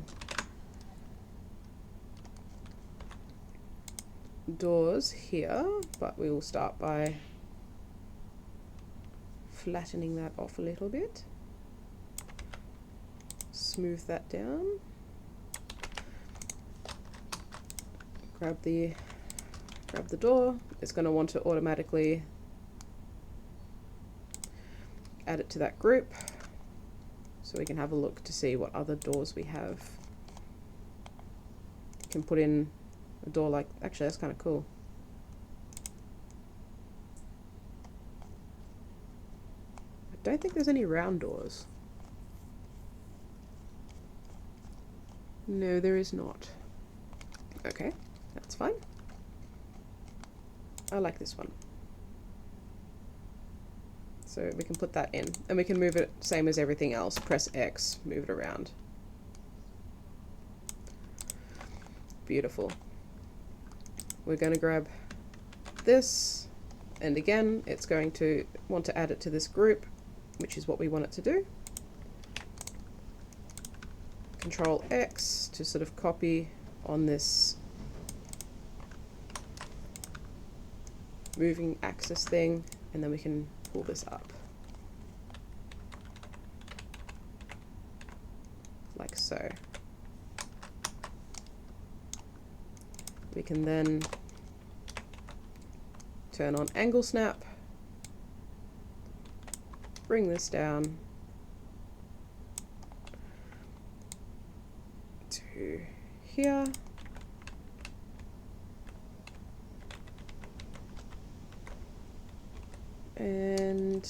doors here, but we will start by flattening that off a little bit. Smooth that down. Grab the door. It's going to want to automatically add it to that group, so we can have a look to see what other doors we have. Can put in a door like, actually that's kind of cool. I don't think there's any round doors. No, there is not. Okay, that's fine. I like this one. So we can put that in, and we can move it same as everything else. Press X, move it around. Beautiful. We're going to grab this, and again, it's going to want to add it to this group, which is what we want it to do. Control X to sort of copy on this moving axis thing, and then we can pull this up. Like so. We can then turn on angle snap, bring this down to here. And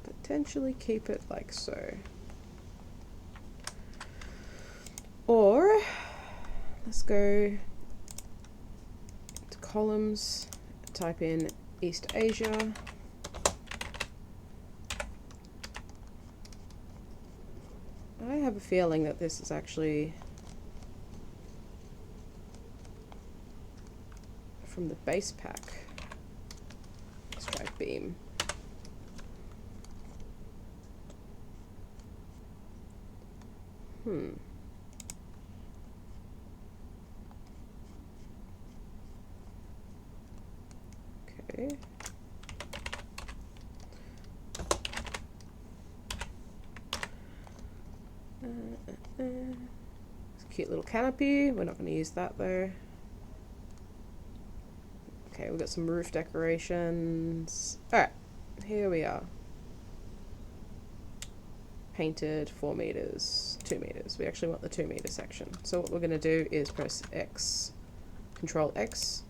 potentially keep it like so. Or let's go to columns, type in East Asia. I have a feeling that this is actually from the base pack. Let's try beam. Okay. It's a cute little canopy. We're not going to use that though. Okay, we've got some roof decorations. Alright, here we are. Painted 4 meters, 2 meters. We actually want the 2 meter section. So what we're going to do is press X, Control X,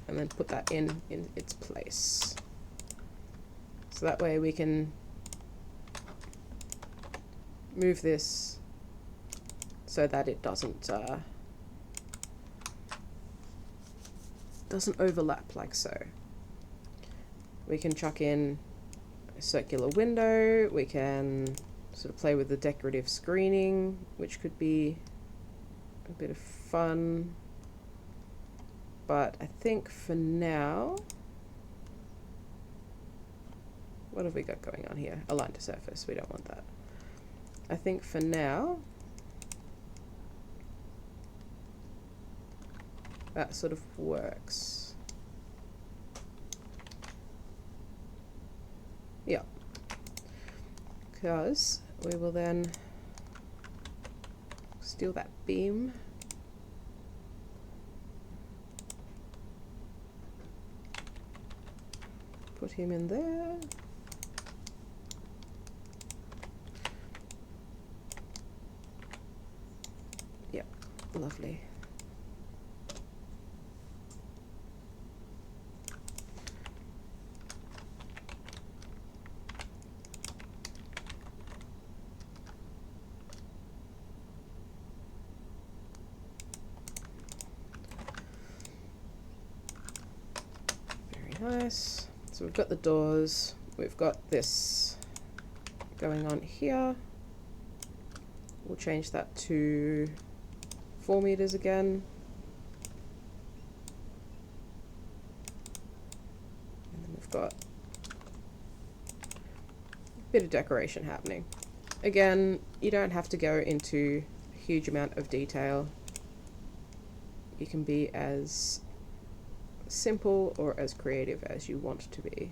and then put that in its place. So that way we can move this so that it doesn't overlap like so. We can chuck in a circular window, we can sort of play with the decorative screening, which could be a bit of fun. But I think for now, what have we got going on here? Align to surface, we don't want that. I think for now, that sort of works. Yeah. Because we will then steal that beam. Put him in there. Yep, lovely. Very nice. So we've got the doors, we've got this going on here. We'll change that to 4 meters again. And then we've got a bit of decoration happening. Again, you don't have to go into a huge amount of detail. You can be as simple or as creative as you want to be.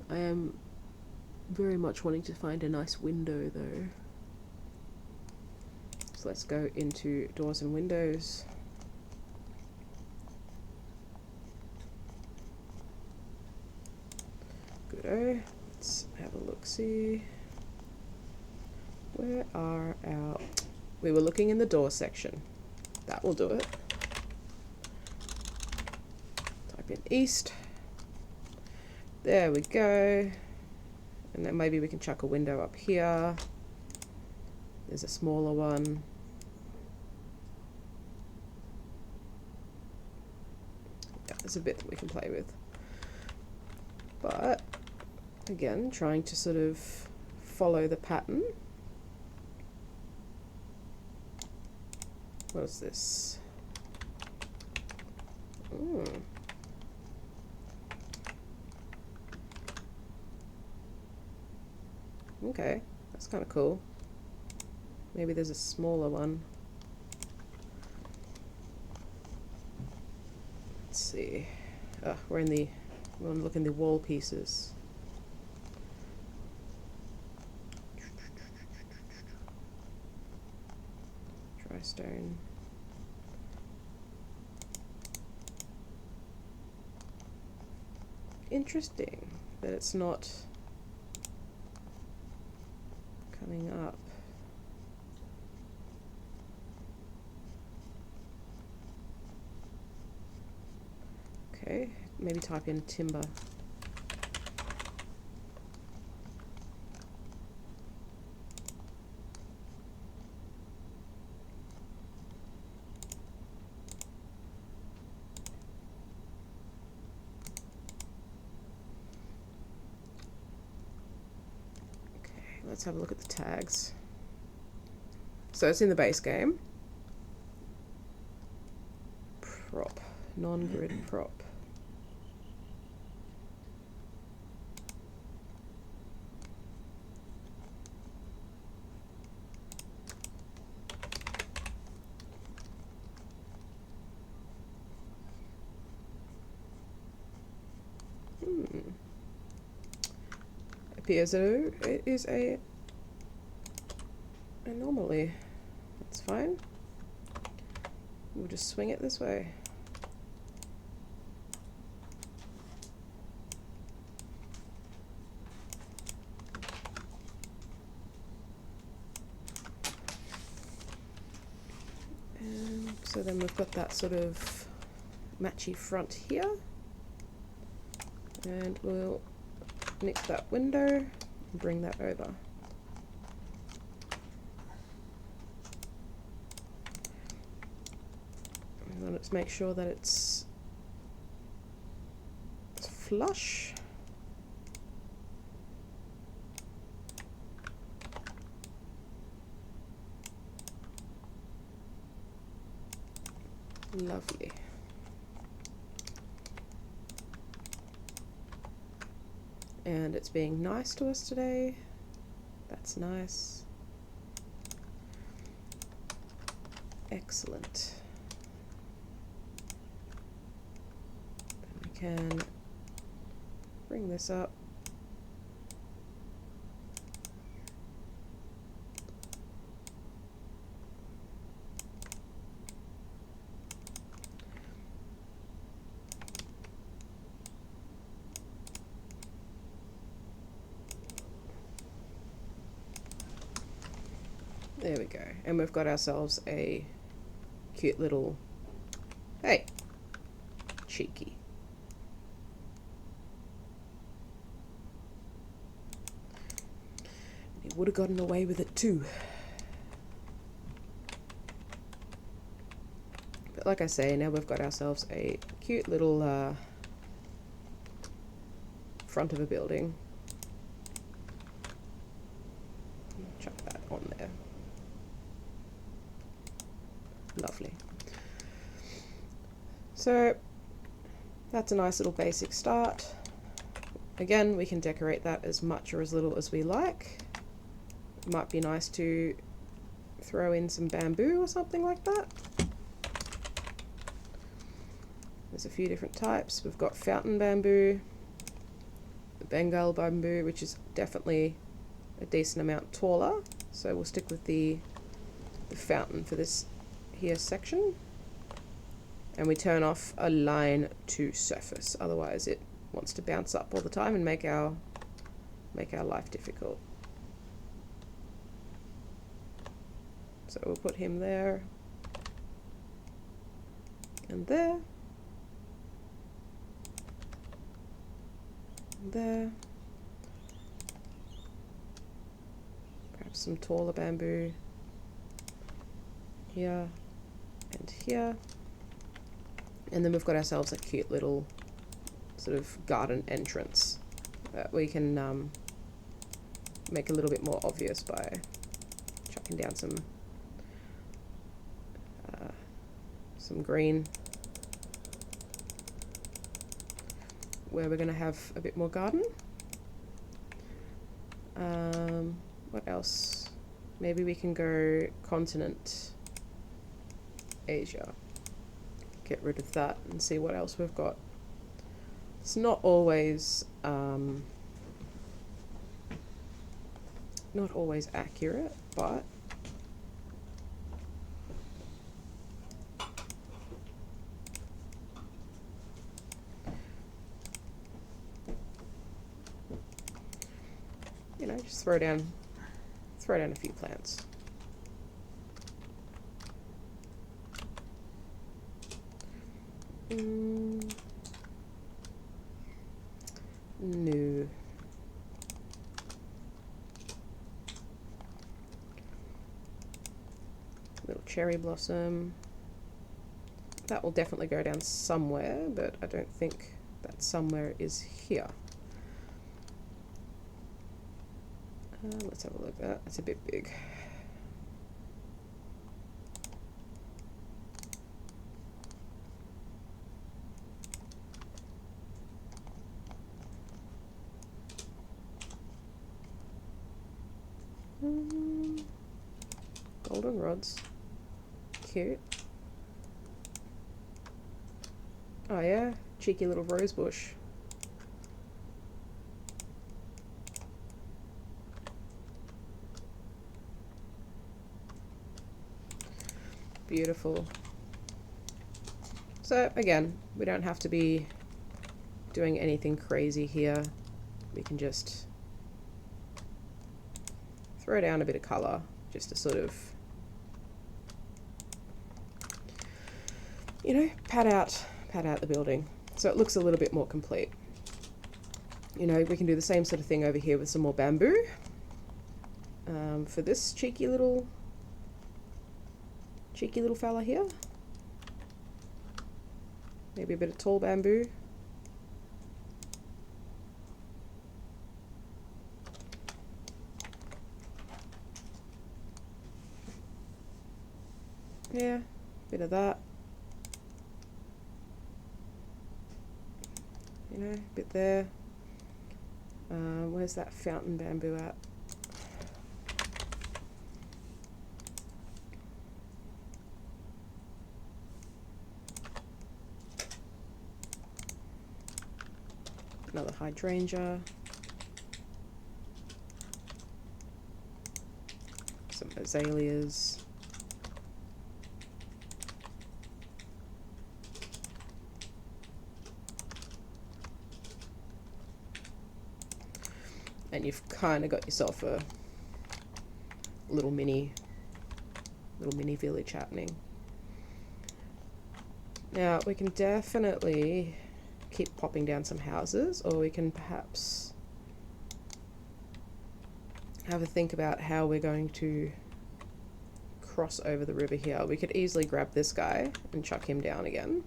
I am very much wanting to find a nice window though. So let's go into doors and windows. Good-o. Let's have a look-see. Where are our... We were looking in the door section. That will do it. Type in east. There we go. And then maybe we can chuck a window up here. There's a smaller one. Yeah, there's a bit that we can play with. But again, trying to sort of follow the pattern. What is this? Ooh. Okay, that's kind of cool. Maybe there's a smaller one. Let's see. Oh, we want to look in the wall pieces. Dry stone. Interesting that it's not coming up. Okay, maybe type in timber. Let's have a look at the tags. So it's in the base game. Prop, non-grid prop. Appears that it is a anomaly. That's fine. We'll just swing it this way. And so then we've got that sort of matchy front here. And we'll nick that window and bring that over. And then let's make sure that it's flush. Lovely. And it's being nice to us today. That's nice. Excellent. Then we can bring this up. There we go. And we've got ourselves a cute little, hey, cheeky. He would have gotten away with it too. But like I say, now we've got ourselves a cute little front of a building. Chuck that on there. Lovely. So that's a nice little basic start. Again, we can decorate that as much or as little as we like. It might be nice to throw in some bamboo or something like that. There's a few different types. We've got fountain bamboo, the Bengal bamboo, which is definitely a decent amount taller. So we'll stick with the fountain for this here section, and we turn off align to surface, otherwise it wants to bounce up all the time and make our life difficult. So we'll put him there and there. there. Perhaps some taller bamboo here and here. And then we've got ourselves a cute little sort of garden entrance that we can make a little bit more obvious by chucking down some green where we're going to have a bit more garden. What else? Maybe we can go continent Asia. Get rid of that and see what else we've got. It's not always accurate, but you know, just throw down a few plants. No. Little cherry blossom. That will definitely go down somewhere, but I don't think that somewhere is here. Let's have a look. That's a bit big. Golden rods. Cute. Oh yeah, cheeky little rose bush. Beautiful. So again, we don't have to be doing anything crazy here. We can just throw down a bit of colour just to sort of, you know, pad out the building so it looks a little bit more complete. You know, we can do the same sort of thing over here with some more bamboo. For this cheeky little fella here. Maybe a bit of tall bamboo. Yeah, bit of that. You know, bit there. Where's that fountain bamboo at? Another hydrangea. Some azaleas. And you've kind of got yourself a little mini village happening. Now we can definitely keep popping down some houses, or we can perhaps have a think about how we're going to cross over the river here. We could easily grab this guy and chuck him down again.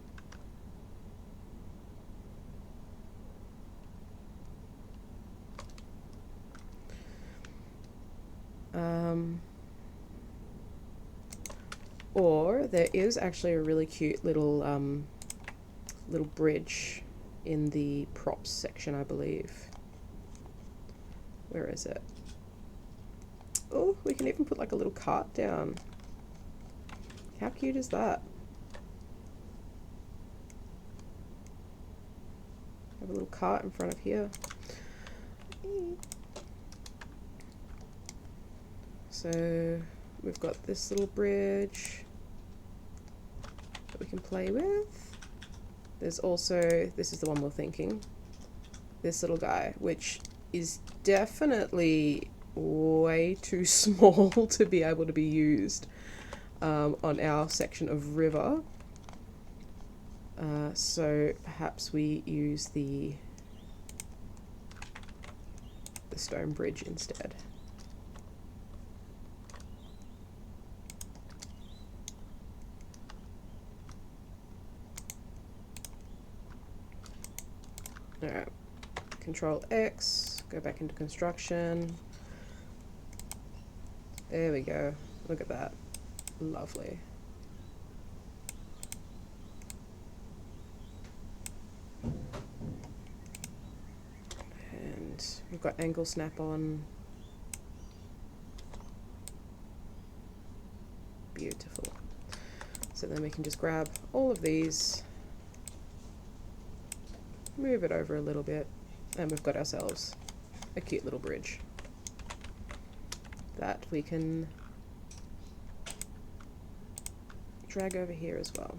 Or there is actually a really cute little bridge in the props section, I believe. Where is it? Oh, we can even put like a little cart down. How cute is that? Have a little cart in front of here. So we've got this little bridge that we can play with. There's also, this is the one we're thinking, this little guy, which is definitely way too small to be able to be used on our section of river. So perhaps we use the stone bridge instead. Alright, Control X, go back into construction. There we go. Look at that. Lovely. And we've got angle snap on. Beautiful. So then we can just grab all of these, move it over a little bit, and we've got ourselves a cute little bridge that we can drag over here as well.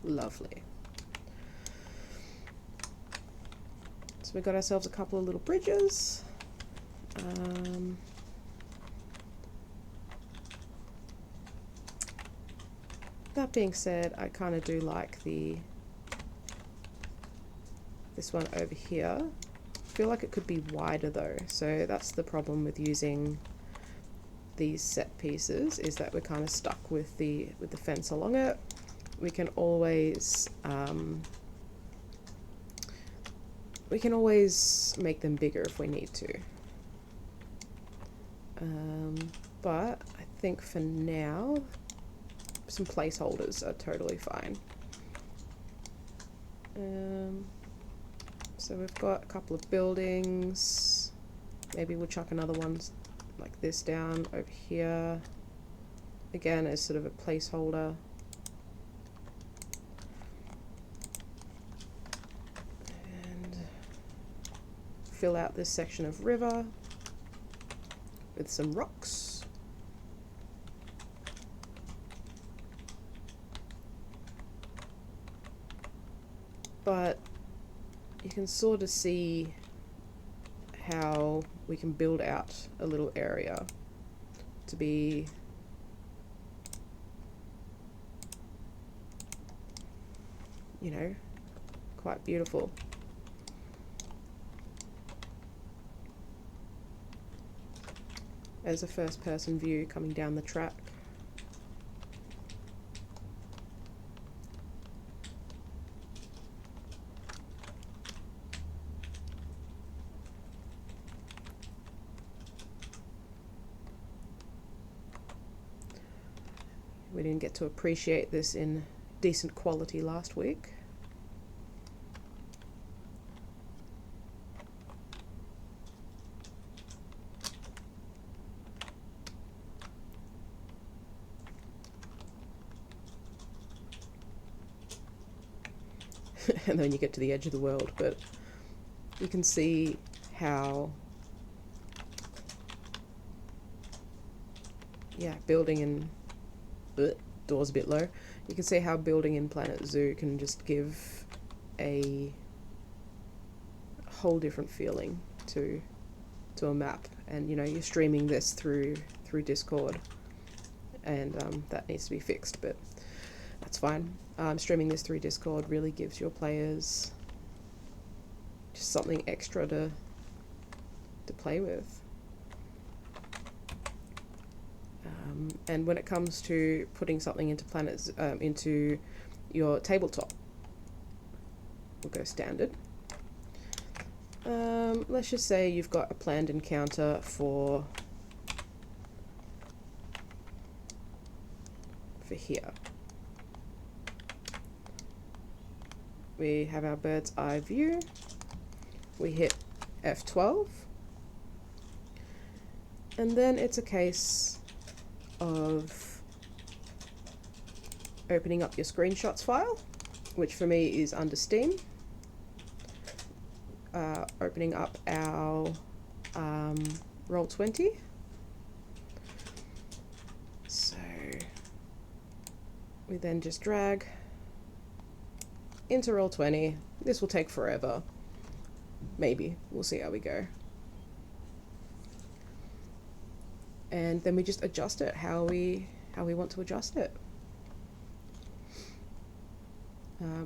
Lovely. So we got ourselves a couple of little bridges. That being said, I kind of do like this one over here. I feel like it could be wider though, so that's the problem with using these set pieces, is that we're kind of stuck with the fence along it. We can always make them bigger if we need to. But I think for now, some placeholders are totally fine. So we've got a couple of buildings. Maybe we'll chuck another one like this down over here. Again, as sort of a placeholder. And fill out this section of river with some rocks. But you can sort of see how we can build out a little area to be quite beautiful. As a first person view coming down the track. We didn't get to appreciate this in decent quality last week. And then you get to the edge of the world, but you can see how, building in door's a bit low. You can see how building in Planet Zoo can just give a whole different feeling to a map. And you're streaming this through Discord, and that needs to be fixed, but that's fine. Streaming this through Discord really gives your players just something extra to play with. And when it comes to putting something into into your tabletop, we'll go standard. Let's just say you've got a planned encounter for here. We have our bird's eye view. We hit F12. And then it's a case of opening up your screenshots file, which for me is under Steam. Opening up our Roll20. So we then just drag into Roll20. This will take forever. Maybe. We'll see how we go. And then we just adjust it how we how we want to adjust it.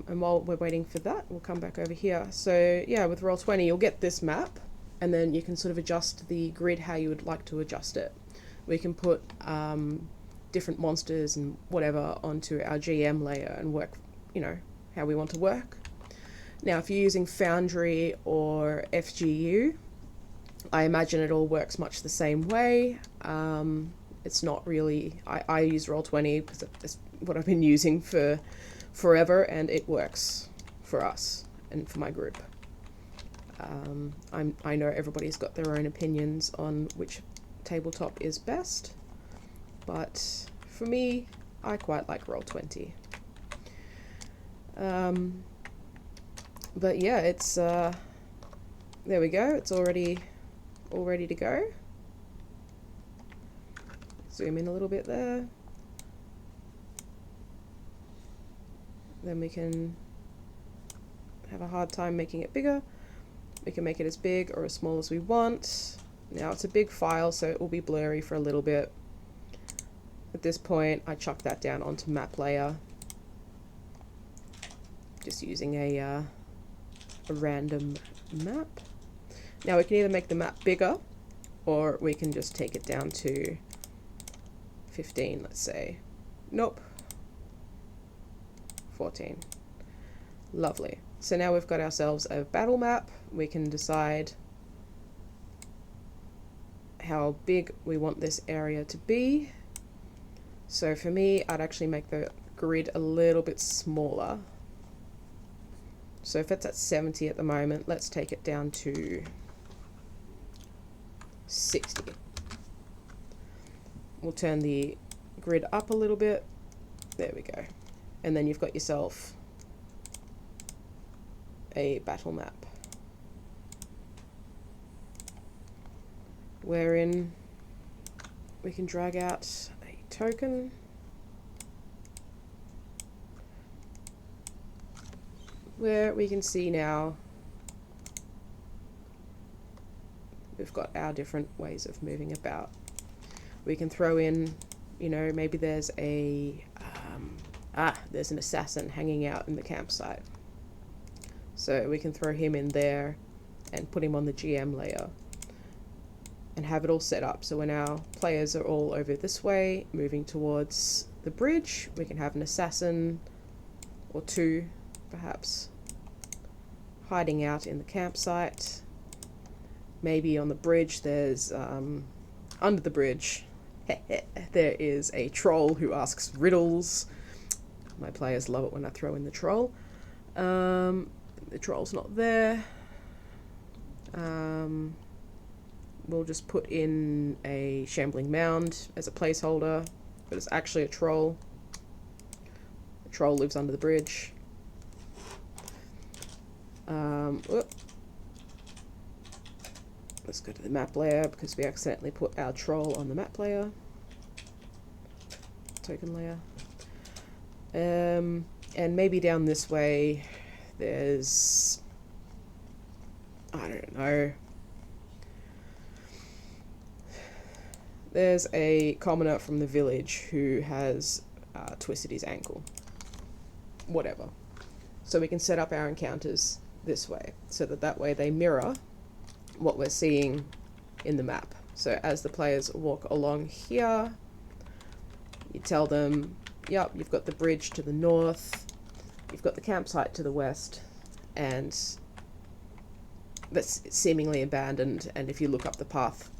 And while we're waiting for that, we'll come back over here. So yeah, with Roll20, you'll get this map, and then you can sort of adjust the grid how you would like to adjust it. We can put different monsters and whatever onto our GM layer and work, you know, how we want to work. Now, if you're using Foundry or FGU, I imagine it all works much the same way. It's not really, I use Roll20 because it's what I've been using for forever, and it works for us and for my group. I know everybody's got their own opinions on which tabletop is best, but for me, I quite like Roll20. But yeah, it's there we go, it's all ready to go. Zoom in a little bit there. Then we can have a hard time making it bigger. We can make it as big or as small as we want. Now it's a big file, so it will be blurry for a little bit. At this point, I chuck that down onto map layer, just using a random map. Now we can either make the map bigger, or we can just take it down to 15, let's say. Nope. 14. Lovely. So now we've got ourselves a battle map. We can decide how big we want this area to be. So for me, I'd actually make the grid a little bit smaller. So if it's at 70 at the moment, let's take it down to 60. We'll turn the grid up a little bit. There we go. And then you've got yourself a battle map, wherein we can drag out a token. Where we can see now we've got our different ways of moving about. We can throw in, you know, maybe there's a there's an assassin hanging out in the campsite. So we can throw him in there and put him on the GM layer and have it all set up. So when our players are all over this way, moving towards the bridge, we can have an assassin or two, perhaps, hiding out in the campsite. Maybe on the bridge there's, under the bridge, there is a troll who asks riddles. My players love it when I throw in the troll. The troll's not there. We'll just put in a shambling mound as a placeholder, but it's actually a troll. The troll lives under the bridge. Let's go to the map layer because we accidentally put our troll on the map layer. Token layer. And maybe down this way there's, I don't know, there's a commoner from the village who has twisted his ankle. Whatever. So we can set up our encounters this way, so that way they mirror what we're seeing in the map. So as the players walk along here, you tell them, yep, you've got the bridge to the north, you've got the campsite to the west, and that's seemingly abandoned, and if you look up the path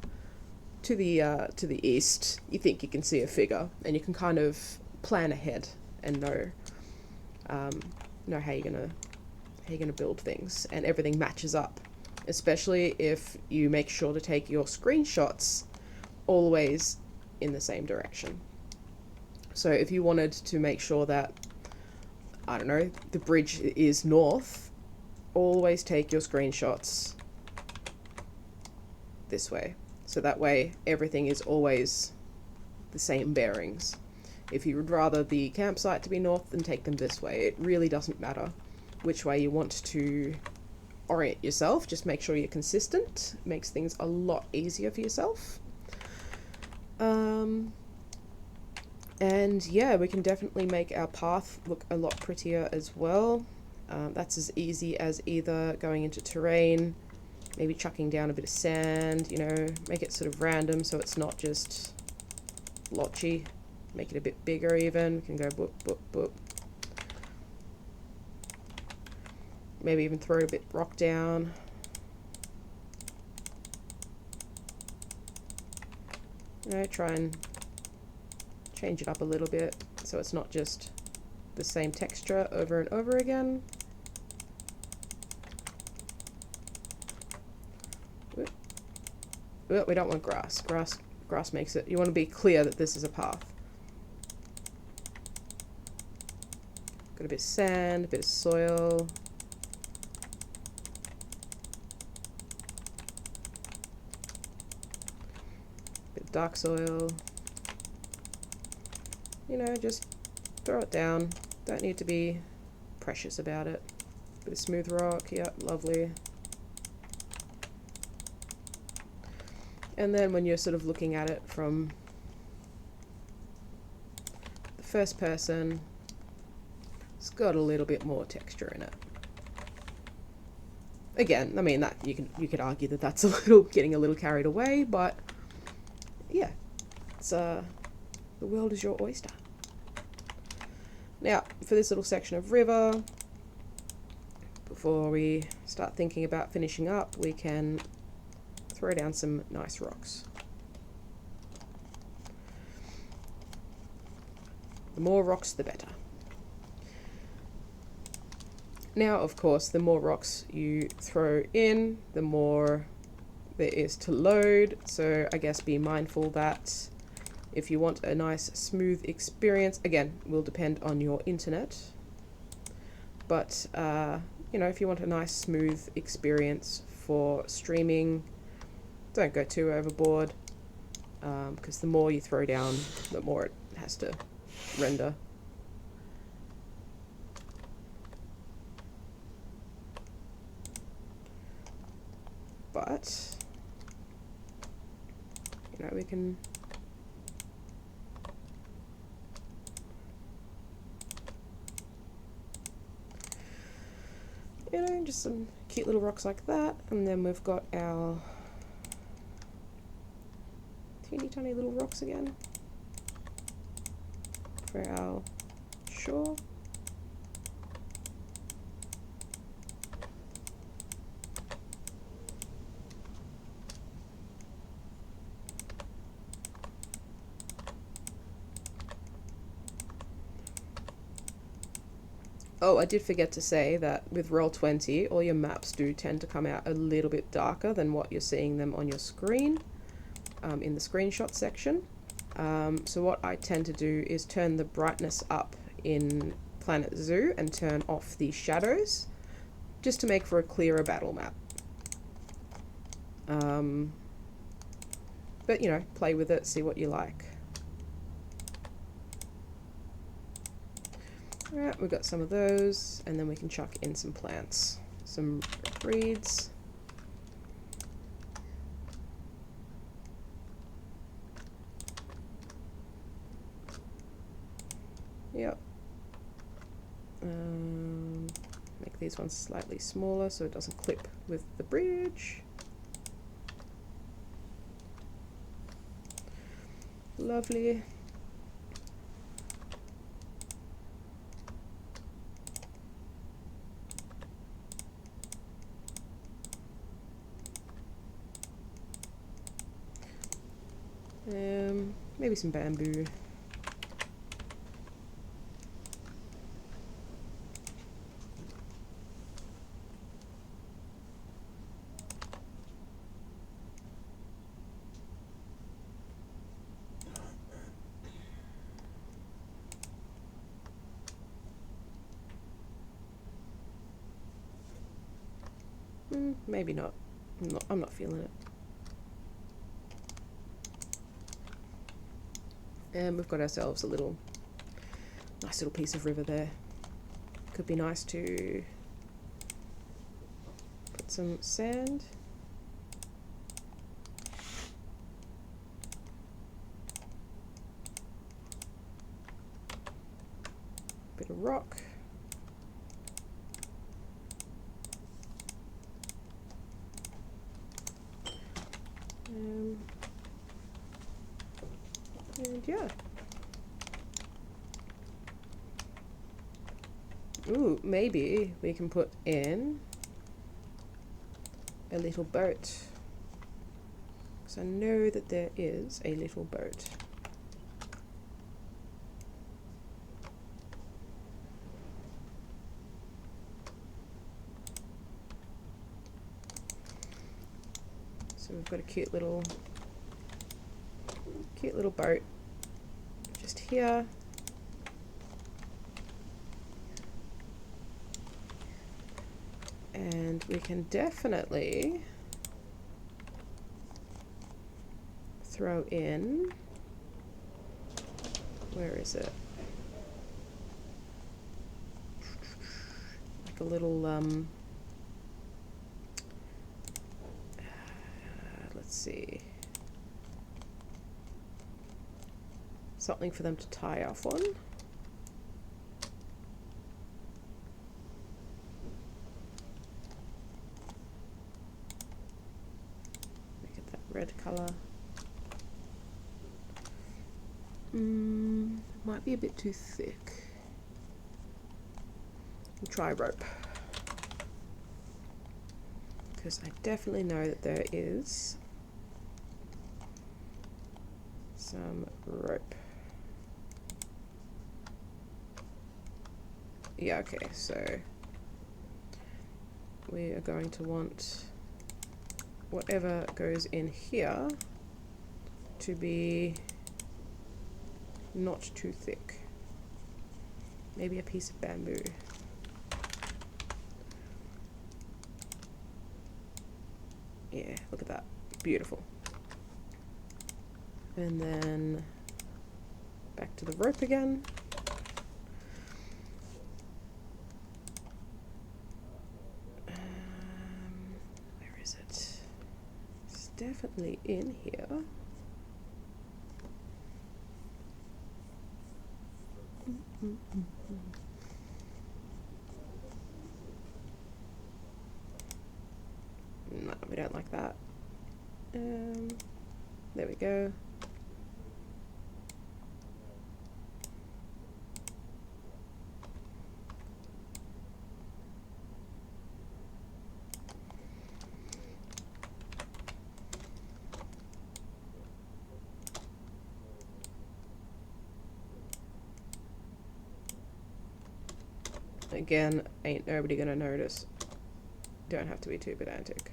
to the east, you think you can see a figure, and you can kind of plan ahead and know how you're gonna build things, and everything matches up, especially if you make sure to take your screenshots always in the same direction. So if you wanted to make sure that, I don't know, the bridge is north, always take your screenshots this way. So that way everything is always the same bearings. If you would rather the campsite to be north, then take them this way. It really doesn't matter which way you want to orient yourself. Just make sure you're consistent. It makes things a lot easier for yourself. And yeah, we can definitely make our path look a lot prettier as well. That's as easy as either going into terrain, maybe chucking down a bit of sand, you know, make it sort of random so it's not just blotchy. Make it a bit bigger even. We can go boop, boop, boop. Maybe even throw a bit rock down. You know, try and change it up a little bit so it's not just the same texture over and over again. Well, we don't want grass. Grass makes it, you want to be clear that this is a path. Got a bit of sand, a bit of soil. Bit of dark soil. You know, just throw it down. Don't need to be precious about it. Bit of smooth rock, yep, lovely. And then when you're sort of looking at it from the first person, it's got a little bit more texture in it. Again, I mean, that you could argue that that's getting a little carried away, but yeah, it's the world is your oyster. Now, for this little section of river, before we start thinking about finishing up, we can throw down some nice rocks. The more rocks, the better. Now, of course, the more rocks you throw in, the more there is to load. So I guess be mindful that if you want a nice smooth experience, again, will depend on your internet. But, you know, if you want a nice smooth experience for streaming, don't go too overboard, because the more you throw down, the more it has to render. But, you know, we can just some cute little rocks like that, and then we've got our teeny tiny little rocks again for our shore. Oh, I did forget to say that with Roll20, all your maps do tend to come out a little bit darker than what you're seeing them on your screen, in the screenshot section. So what I tend to do is turn the brightness up in Planet Zoo and turn off the shadows, just to make for a clearer battle map. But, you know, play with it, see what you like. Alright, we've got some of those, and then we can chuck in some plants. Some reeds. Yep. Make these ones slightly smaller so it doesn't clip with the bridge. Lovely. Maybe some bamboo. Maybe not. I'm not feeling it. And we've got ourselves a nice little piece of river there. Could be nice to put some sand. a rock. And yeah. Ooh, maybe we can put in a little boat. Because I know that there is a little boat. So we've got a cute little boat just here. And we can definitely throw in, where is it? Like a little, let's see, something for them to tie off on. Make it that red colour. Might be a bit too thick. We'll try rope. Because I definitely know that there is some rope. Yeah, okay, so we are going to want whatever goes in here to be not too thick. Maybe a piece of bamboo. Yeah, look at that. Beautiful. And then back to the rope again. Where is it? It's definitely in here. No, we don't like that. There we go. Again, ain't nobody gonna notice. Don't have to be too pedantic.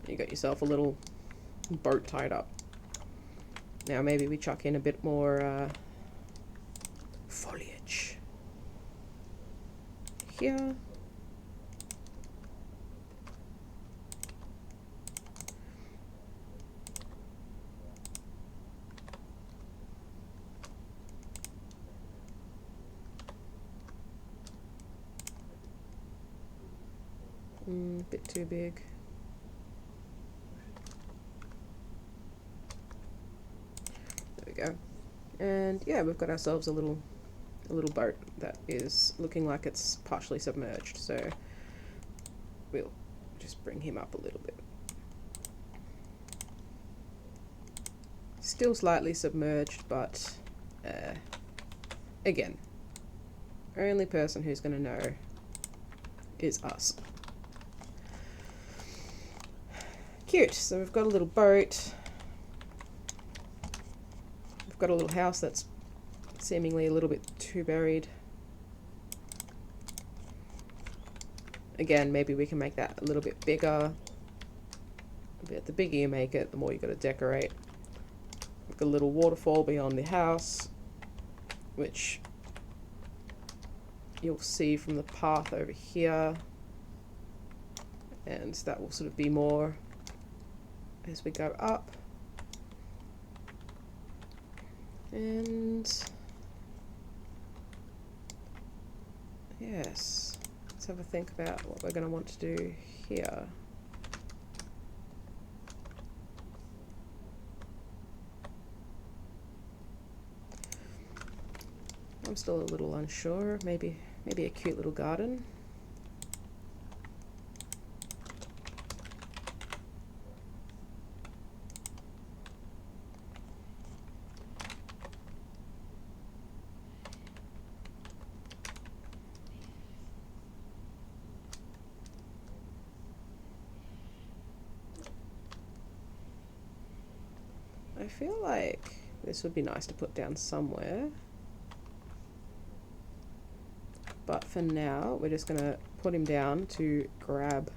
You got yourself a little boat tied up. Now maybe we chuck in a bit more foliage here. Bit too big. There we go. And yeah, we've got ourselves a little boat that is looking like it's partially submerged, so we'll just bring him up a little bit. Still slightly submerged, but again, only person who's going to know is us. Cute. So we've got a little boat. We've got a little house that's seemingly a little bit too buried. Again, maybe we can make that a little bit bigger. But the bigger you make it, the more you got to decorate. We've got a little waterfall beyond the house, which you'll see from the path over here, and that will sort of be more as we go up. And yes, let's have a think about what we're going to want to do here. I'm still a little unsure. Maybe a cute little garden. I feel like this would be nice to put down somewhere. But for now, we're just going to put him down to grab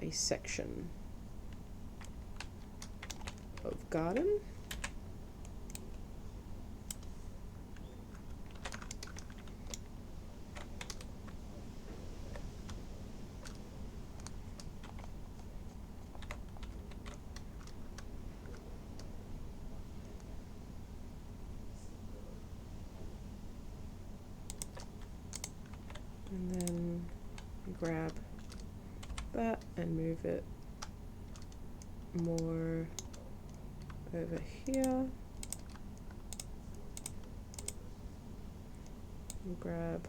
a section of garden. And then grab that and move it more over here. And grab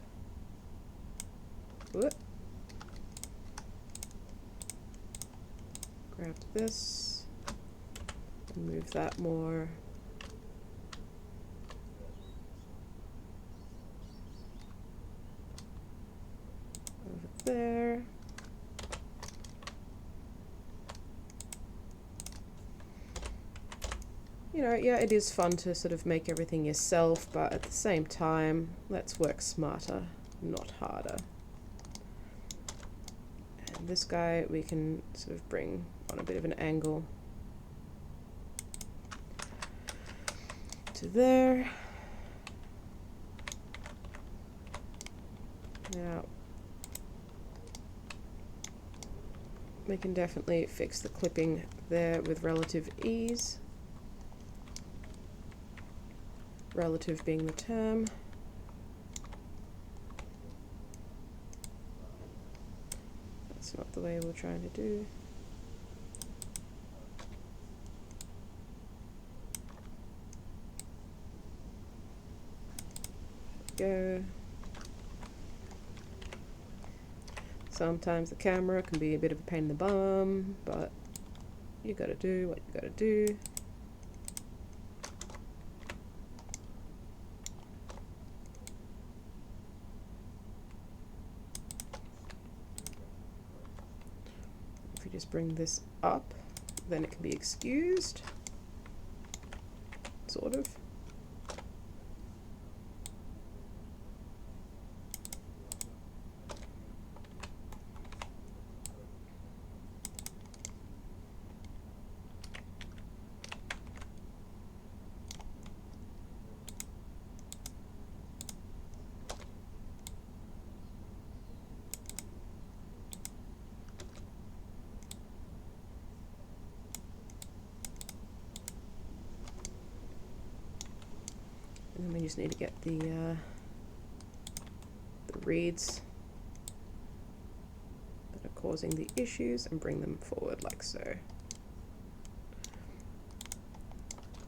this and move that more over there. You know, yeah, it is fun to sort of make everything yourself, but at the same time, let's work smarter, not harder. And this guy we can sort of bring on a bit of an angle to there. Now, we can definitely fix the clipping there with relative ease. Relative being the term. That's not the way we're trying to do. Go. Sometimes the camera can be a bit of a pain in the bum, but you gotta do what you gotta do. If you just bring this up, then it can be excused, sort of. And then we just need to get the reeds that are causing the issues and bring them forward like so.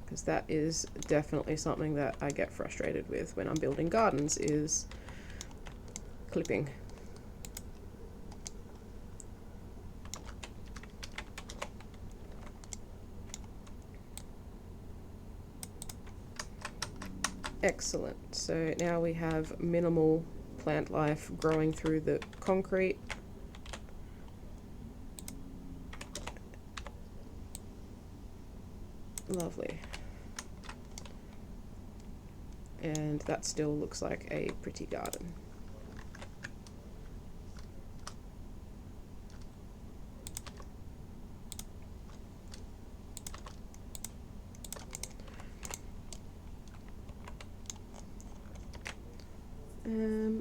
Because that is definitely something that I get frustrated with when I'm building gardens, is clipping. Excellent. So now we have minimal plant life growing through the concrete. Lovely. And that still looks like a pretty garden.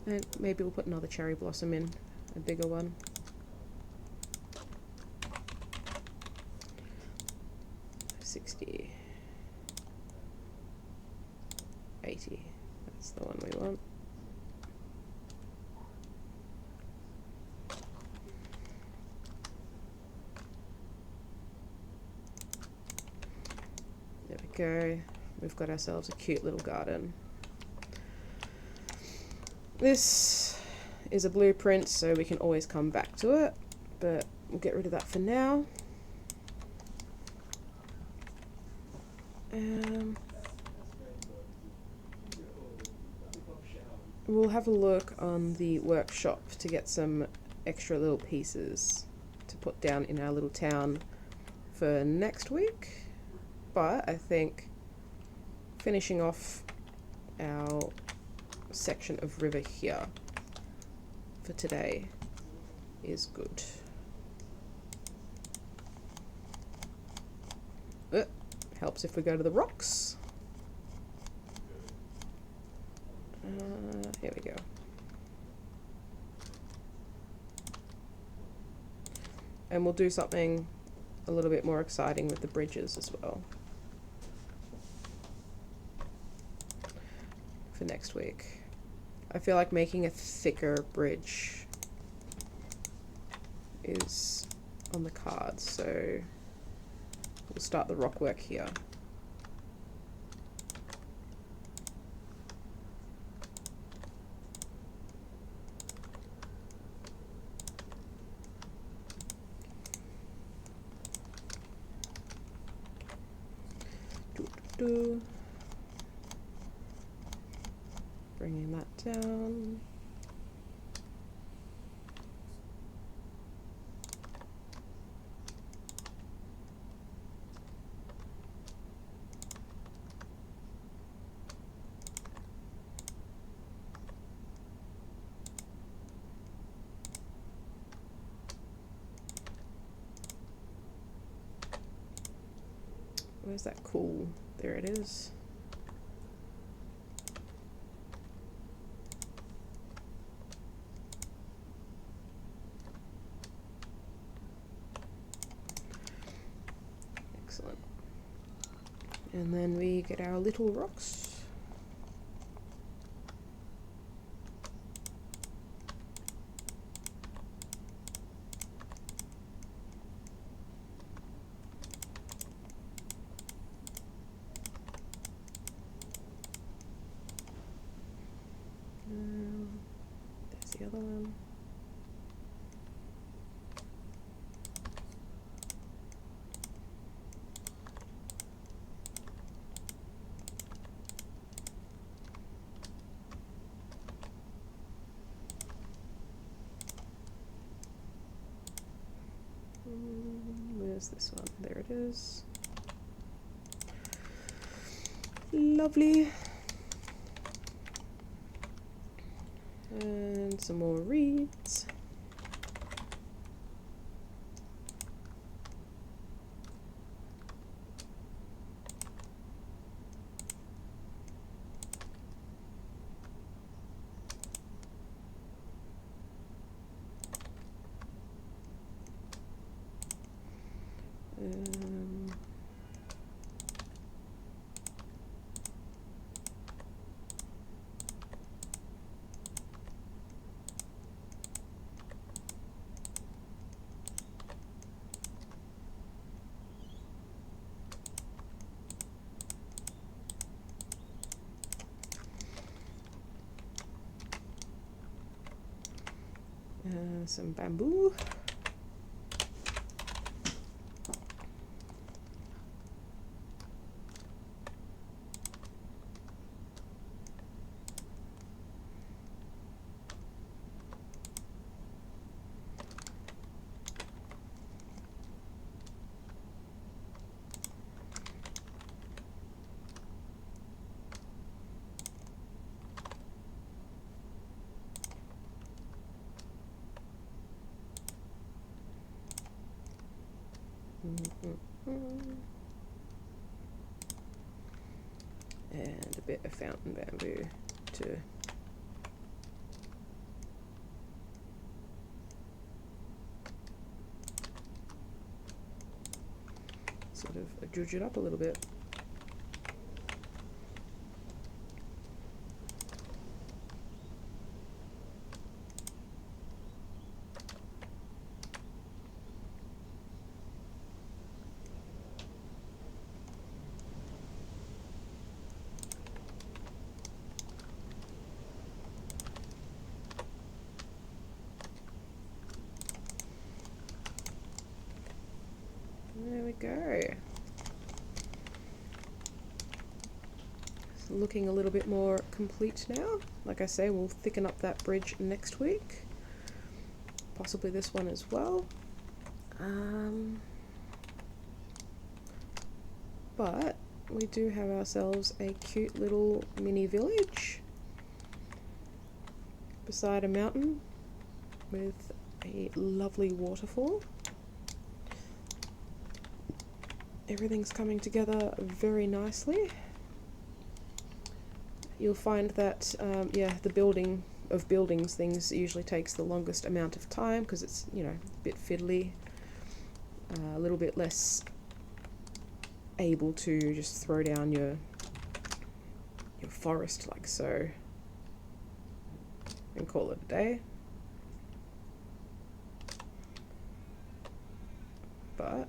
And maybe we'll put another cherry blossom in, a bigger one. $60, $80, that's the one we want. There we go. We've got ourselves a cute little garden. This is a blueprint, so we can always come back to it, but we'll get rid of that for now. We'll have a look on the workshop to get some extra little pieces to put down in our little town for next week, but I think finishing off our section of river here for today is good. Helps if we go to the rocks. Here we go. And we'll do something a little bit more exciting with the bridges as well for next week. I feel like making a thicker bridge is on the cards, so we'll start the rock work here. Bringing that down. Where's that cool? There it is. Excellent. And then we get our little rocks. There's the other one. Where's this one? There it is. Lovely. And some more reeds. Some bamboo. And a bit of fountain bamboo to sort of judge it up a little bit. go. It's looking a little bit more complete now. Like I say, we'll thicken up that bridge next week. Possibly this one as well. But we do have ourselves a cute little mini village beside a mountain with a lovely waterfall. Everything's coming together very nicely. You'll find that, yeah, the building of buildings things usually takes the longest amount of time because it's, you know, a bit fiddly, a little bit less able to just throw down your forest like so and call it a day. But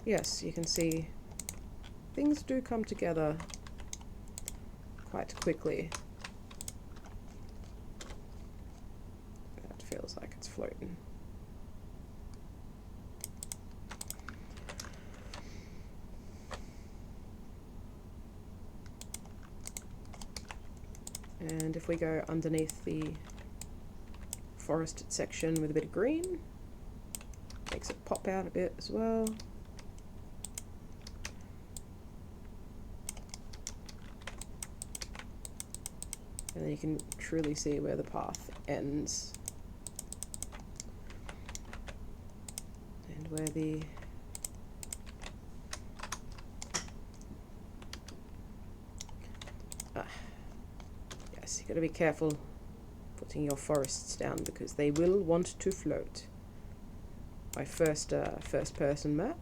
yes, you can see things do come together quite quickly. That feels like it's floating. And if we go underneath the forested section with a bit of green, makes it pop out a bit as well. And then you can truly see where the path ends and where the yes, you got to be careful putting your forests down because they will want to float. My first person map,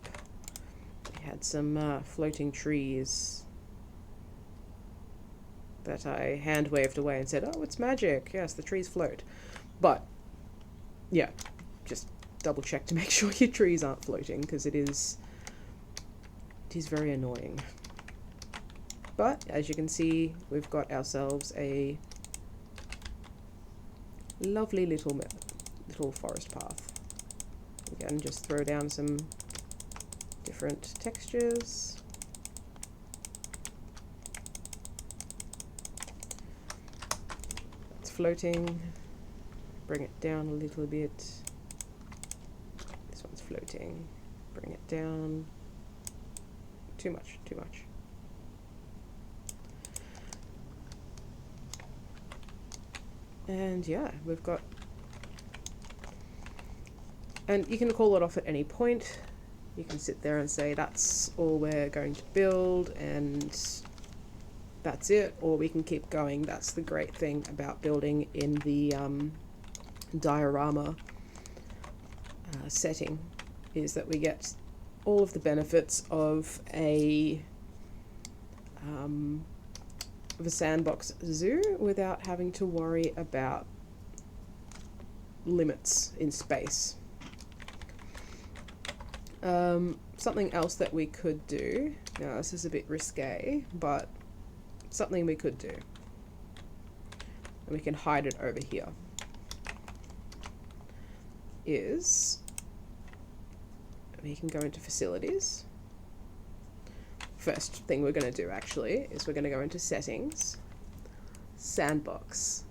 we had some floating trees that I hand waved away and said, oh, it's magic. Yes, the trees float. But, yeah, just double check to make sure your trees aren't floating because it is very annoying. But, as you can see, we've got ourselves a lovely little forest path. Again, just throw down some different textures. Floating, bring it down a little bit. This one's floating, bring it down. Too much, too much. And yeah, we've got, and you can call it off at any point. You can sit there and say that's all we're going to build and that's it, or we can keep going. That's the great thing about building in the diorama setting, is that we get all of the benefits of a sandbox zoo without having to worry about limits in space. Something else that we could do, now this is a bit risque, but something we could do, and we can hide it over here, is we can go into facilities. First thing we're going to do actually is we're going to go into settings, sandbox,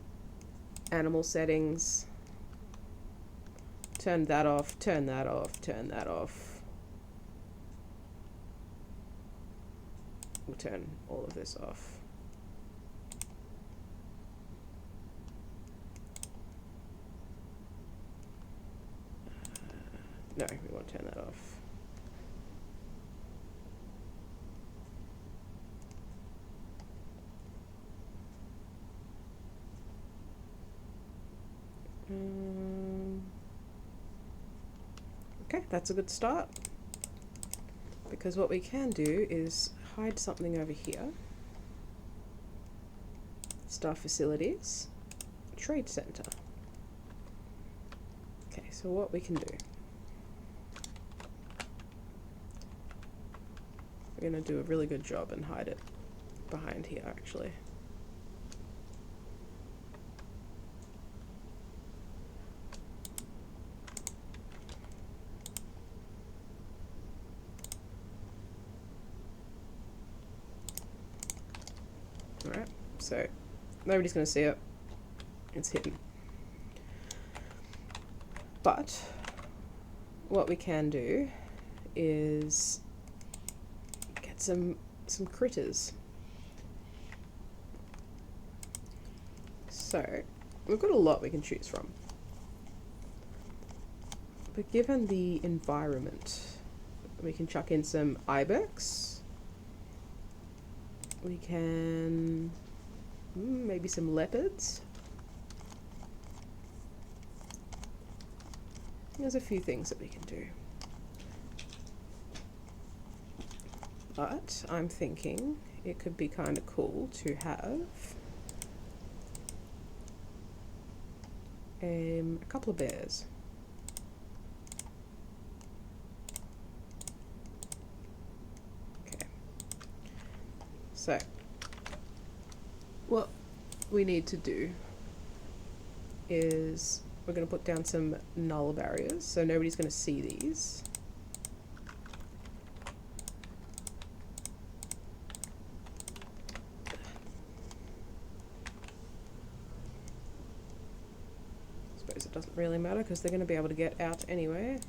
animal settings, turn that off, turn that off, turn that off. We'll turn all of this off. No, we won't turn that off. Okay, that's a good start. Because what we can do is hide something over here. Staff facilities, trade center. Okay, so what we can do, we're going to do a really good job and hide it behind here actually. Alright, so nobody's going to see it. It's hidden. But what we can do is get some critters. So we've got a lot we can choose from. But given the environment, we can chuck in some ibex. We can maybe some leopards. There's a few things that we can do. But I'm thinking it could be kind of cool to have a couple of bears. Okay. So what we need to do is we're going to put down some null barriers so nobody's going to see these. I suppose it doesn't really matter because they're going to be able to get out anyway.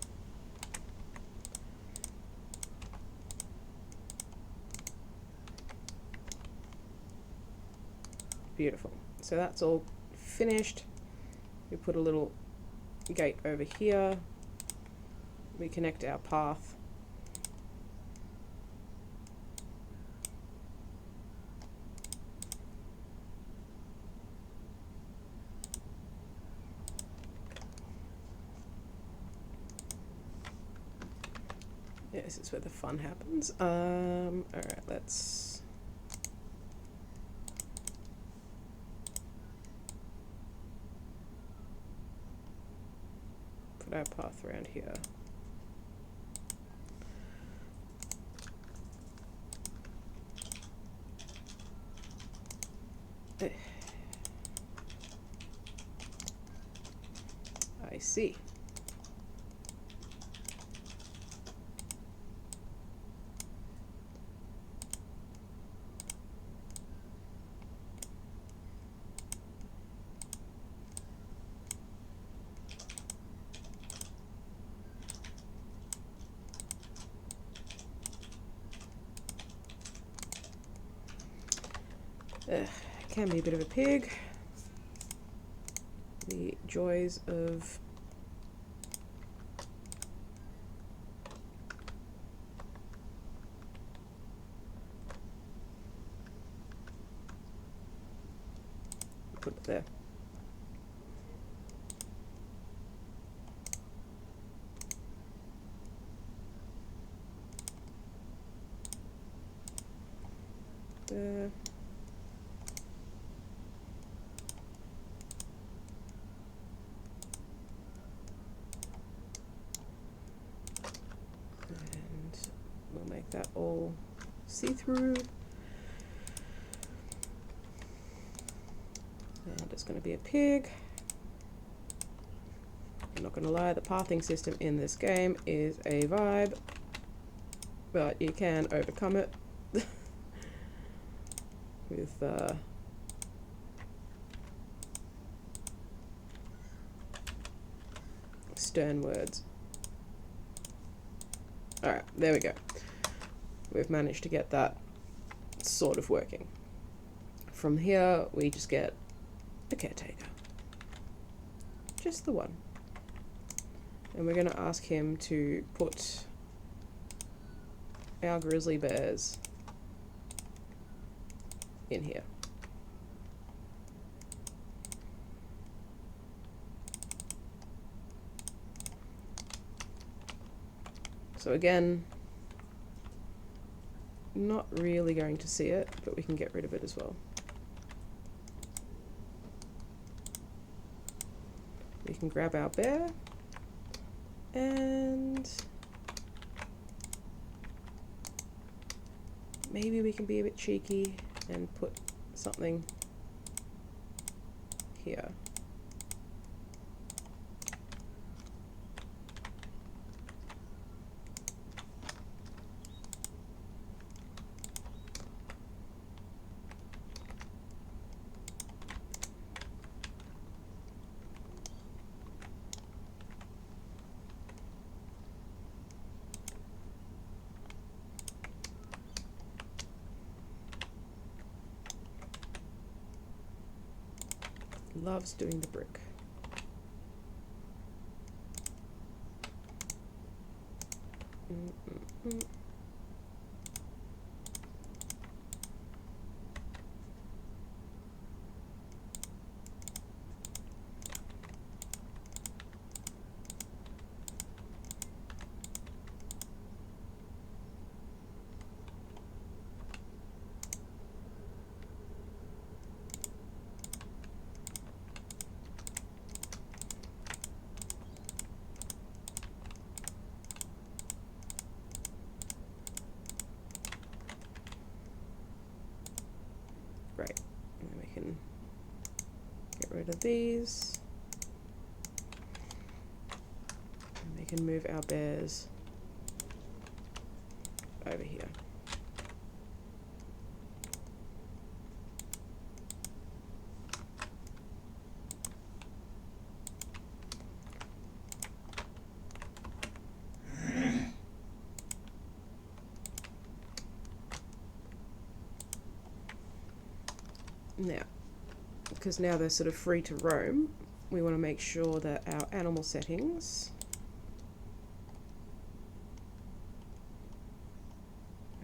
Beautiful. So that's all finished. We put a little gate over here. We connect our path. Yeah, this is where the fun happens. Alright, let's put our path around here. I see. Can be a bit of a pig. The joys of put it there. There. Make that all see-through. And it's going to be a pig. I'm not going to lie, the pathing system in this game is a vibe, but you can overcome it with stern words. Alright, there we go. We've managed to get that sort of working. From here, we just get a caretaker. Just the one. And we're going to ask him to put our grizzly bears in here. So again, not really going to see it, but we can get rid of it as well. we can grab our bear and maybe we can be a bit cheeky and put something here. Loves doing the brick. Great, and then we can get rid of these, and we can move our bears over here. Now, because now they're sort of free to roam, we want to make sure that our animal settings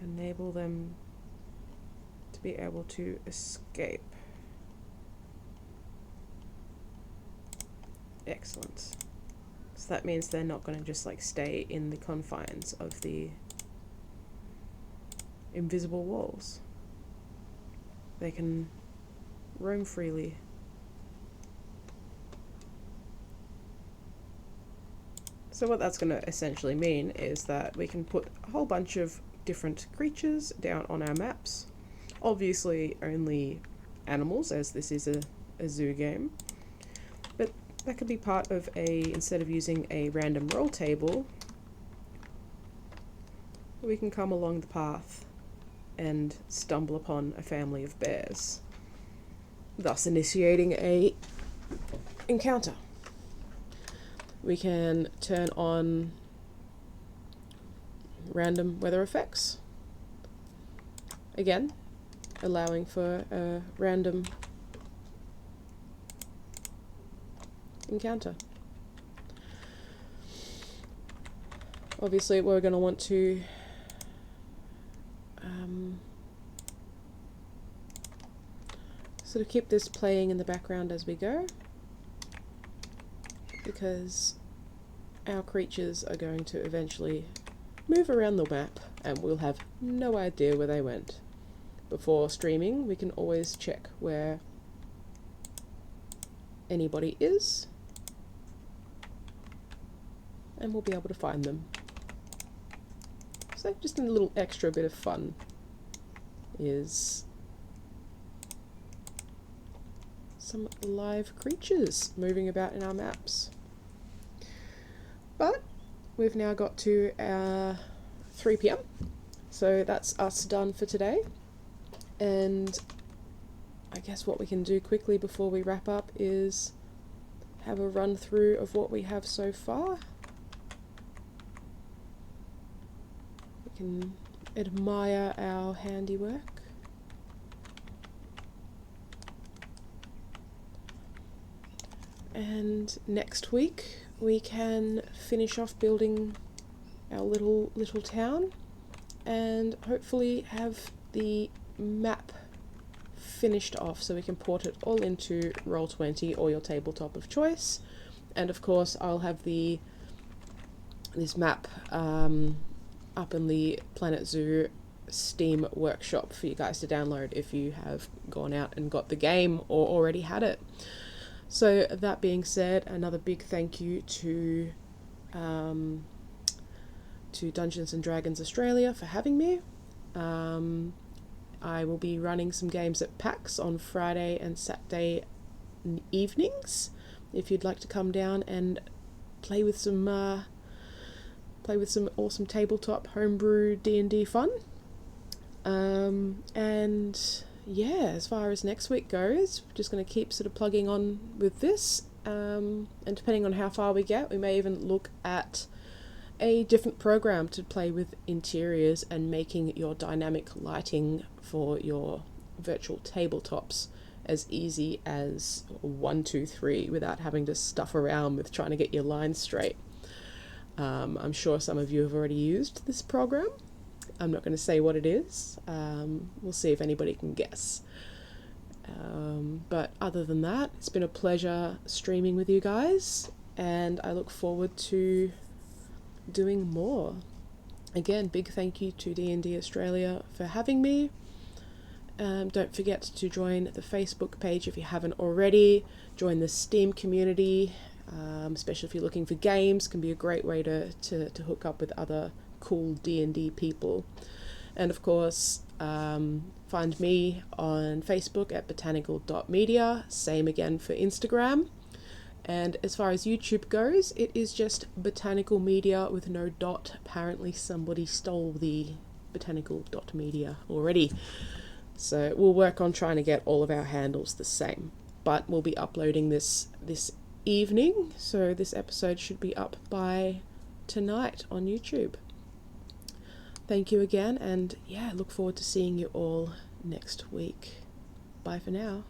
enable them to be able to escape. Excellent. So that means they're not going to just like stay in the confines of the invisible walls. They can roam freely. So what that's going to essentially mean is that we can put a whole bunch of different creatures down on our maps. Obviously only animals, as this is a zoo game, but that could be part of instead of using a random roll table, we can come along the path and stumble upon a family of bears, thus initiating a encounter. We can turn on random weather effects, again allowing for a random encounter. Obviously we're going to want to sort of keep this playing in the background as we go, because our creatures are going to eventually move around the map and we'll have no idea where they went. Before streaming, we can always check where anybody is and we'll be able to find them. So just a little extra bit of fun is some live creatures moving about in our maps. But we've now got to our 3 PM, so that's us done for today. And I guess what we can do quickly before we wrap up is have a run through of what we have so far. We can admire our handiwork. And next week we can finish off building our little town and hopefully have the map finished off so we can port it all into Roll20 or your tabletop of choice. And of course I'll have this map up in the Planet Zoo Steam workshop for you guys to download if you have gone out and got the game or already had it. So that being said, another big thank you to Dungeons and Dragons Australia for having me. I will be running some games at PAX on Friday and Saturday evenings. If you'd like to come down and play with some awesome tabletop homebrew D&D fun. And yeah, as far as next week goes, we're just going to keep sort of plugging on with this. And depending on how far we get, we may even look at a different program to play with interiors and making your dynamic lighting for your virtual tabletops as easy as 1, 2, 3 without having to stuff around with trying to get your lines straight. I'm sure some of you have already used this program. I'm not going to say what it is. We'll see if anybody can guess. But other than that, it's been a pleasure streaming with you guys, and I look forward to doing more. Again, big thank you to D&D Australia for having me. Don't forget to join the Facebook page if you haven't already. Join the Steam community, especially if you're looking for games. Can be a great way to hook up with other cool D&D people. And of course, find me on Facebook at botanical.media. Same again for Instagram. And as far as YouTube goes, it is just Botanical Media with no dot. Apparently somebody stole the botanical.media already. So we'll work on trying to get all of our handles the same. But we'll be uploading this evening, so this episode should be up by tonight on YouTube. Thank you again, and yeah, look forward to seeing you all next week. Bye for now.